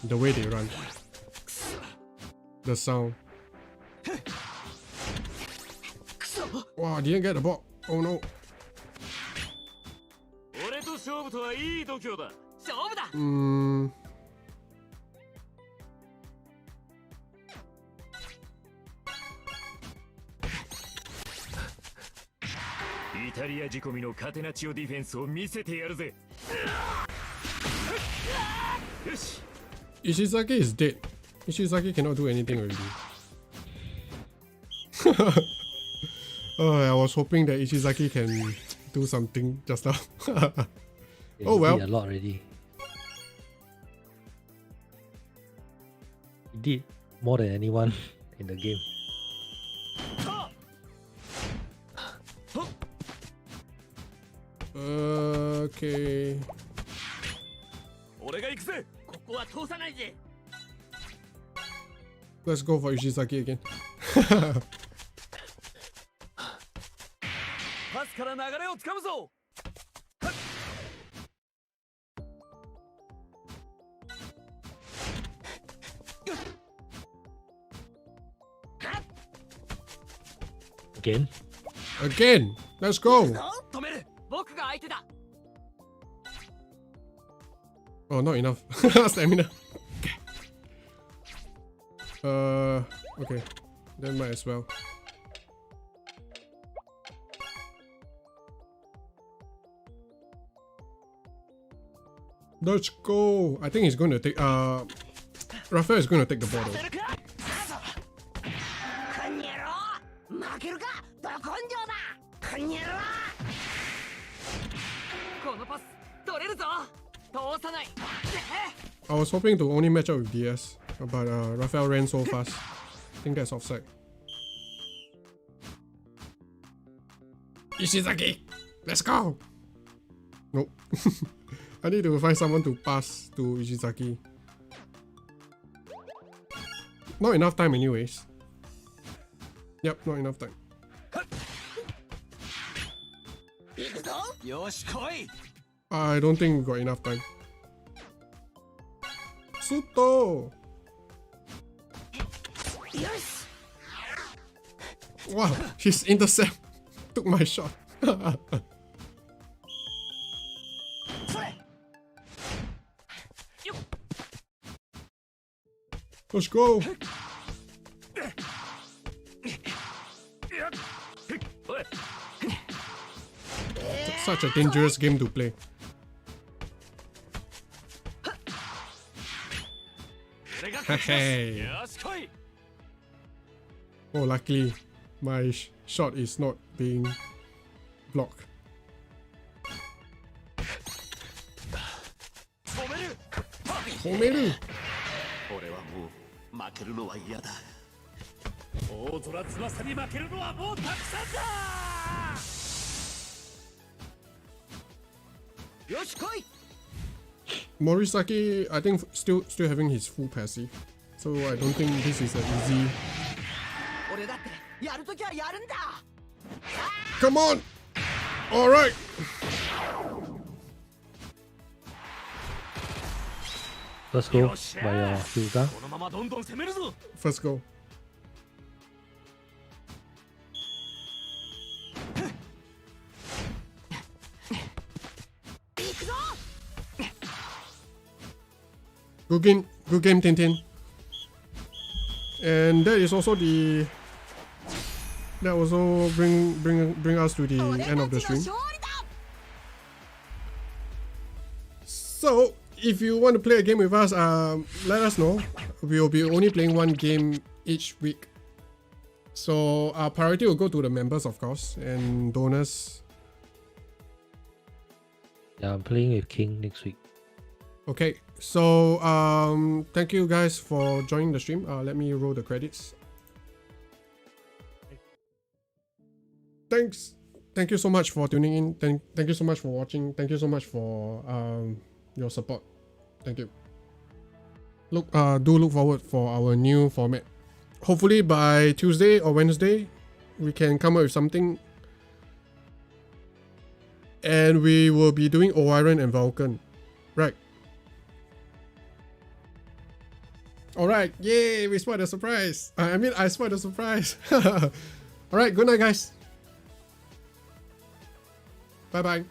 The way they run. The sound. Wow, I didn't get the ball. Oh no. 俺と勝負とはいい度胸だ。勝負だ。イタリア仕込みのカテナチオディフェンスを見せてやるぜ。よし。 Ishizaki is dead. Ishizaki cannot do anything already. Oh, I was hoping that Ishizaki can do something just now. Yeah, Oh he well. did a lot already. He did more than anyone in the game. Okay. 俺が行くぜ。ここは通さないぜ。 Let's go for Ishizaki again. パスから流れをつかむぞ。Again? Again. Let's go. 止める。僕が相手だ。 Oh, not enough. Stamina. Okay. Then might as well. Let's go. I think he's going to take. Raphael is going to take the bottle. こんにゃろ負けるかど根性だこんにゃろこのパス取れるぞ。通さない。 I was hoping to only match up with DS, but Raphael ran so fast. I think that's offside. Ishizaki, let's go. Nope. I need to find someone to pass to Ishizaki. Not enough time anyways. Yep, not enough time. 行くぞ よし来い。 I don't think we got enough time. Suto! よし Wow, his intercept took my shot. それ。 Let's go! おい。 Such a dangerous game to play. 俺が Hey. よし来い。 Oh, luckily, my shot is not being blocked. 止める。褒める。俺はもう負けるのは嫌だ。大空翼に負けるのはもうたくさんだ。よし来い。 Morisaki, I think still having his full passive, so I don't think this is an easy. 俺だってやるときはやるんだ。 Come on! All right. Let's go by Hyuga. このままどんどん攻めるぞ。 First go. Good game, Tintin. And that is also the. That also bring us to the end of the stream. So, if you want to play a game with us, let us know. We will be only playing one game each week. So our priority will go to the members, of course, and donors. Yeah, I'm playing with King next week. Okay, so thank you guys for joining the stream. Let me roll the credits. Thank you so much for tuning in. Thank you so much for watching. Thank you so much for your support. Thank you. Do look forward for our new format. Hopefully by Tuesday or Wednesday, we can come up with something. And we will be doing Orion and Vulcan. Right. Alright, yay, we spotted a surprise. I spotted a surprise. Alright, good night guys. Bye bye.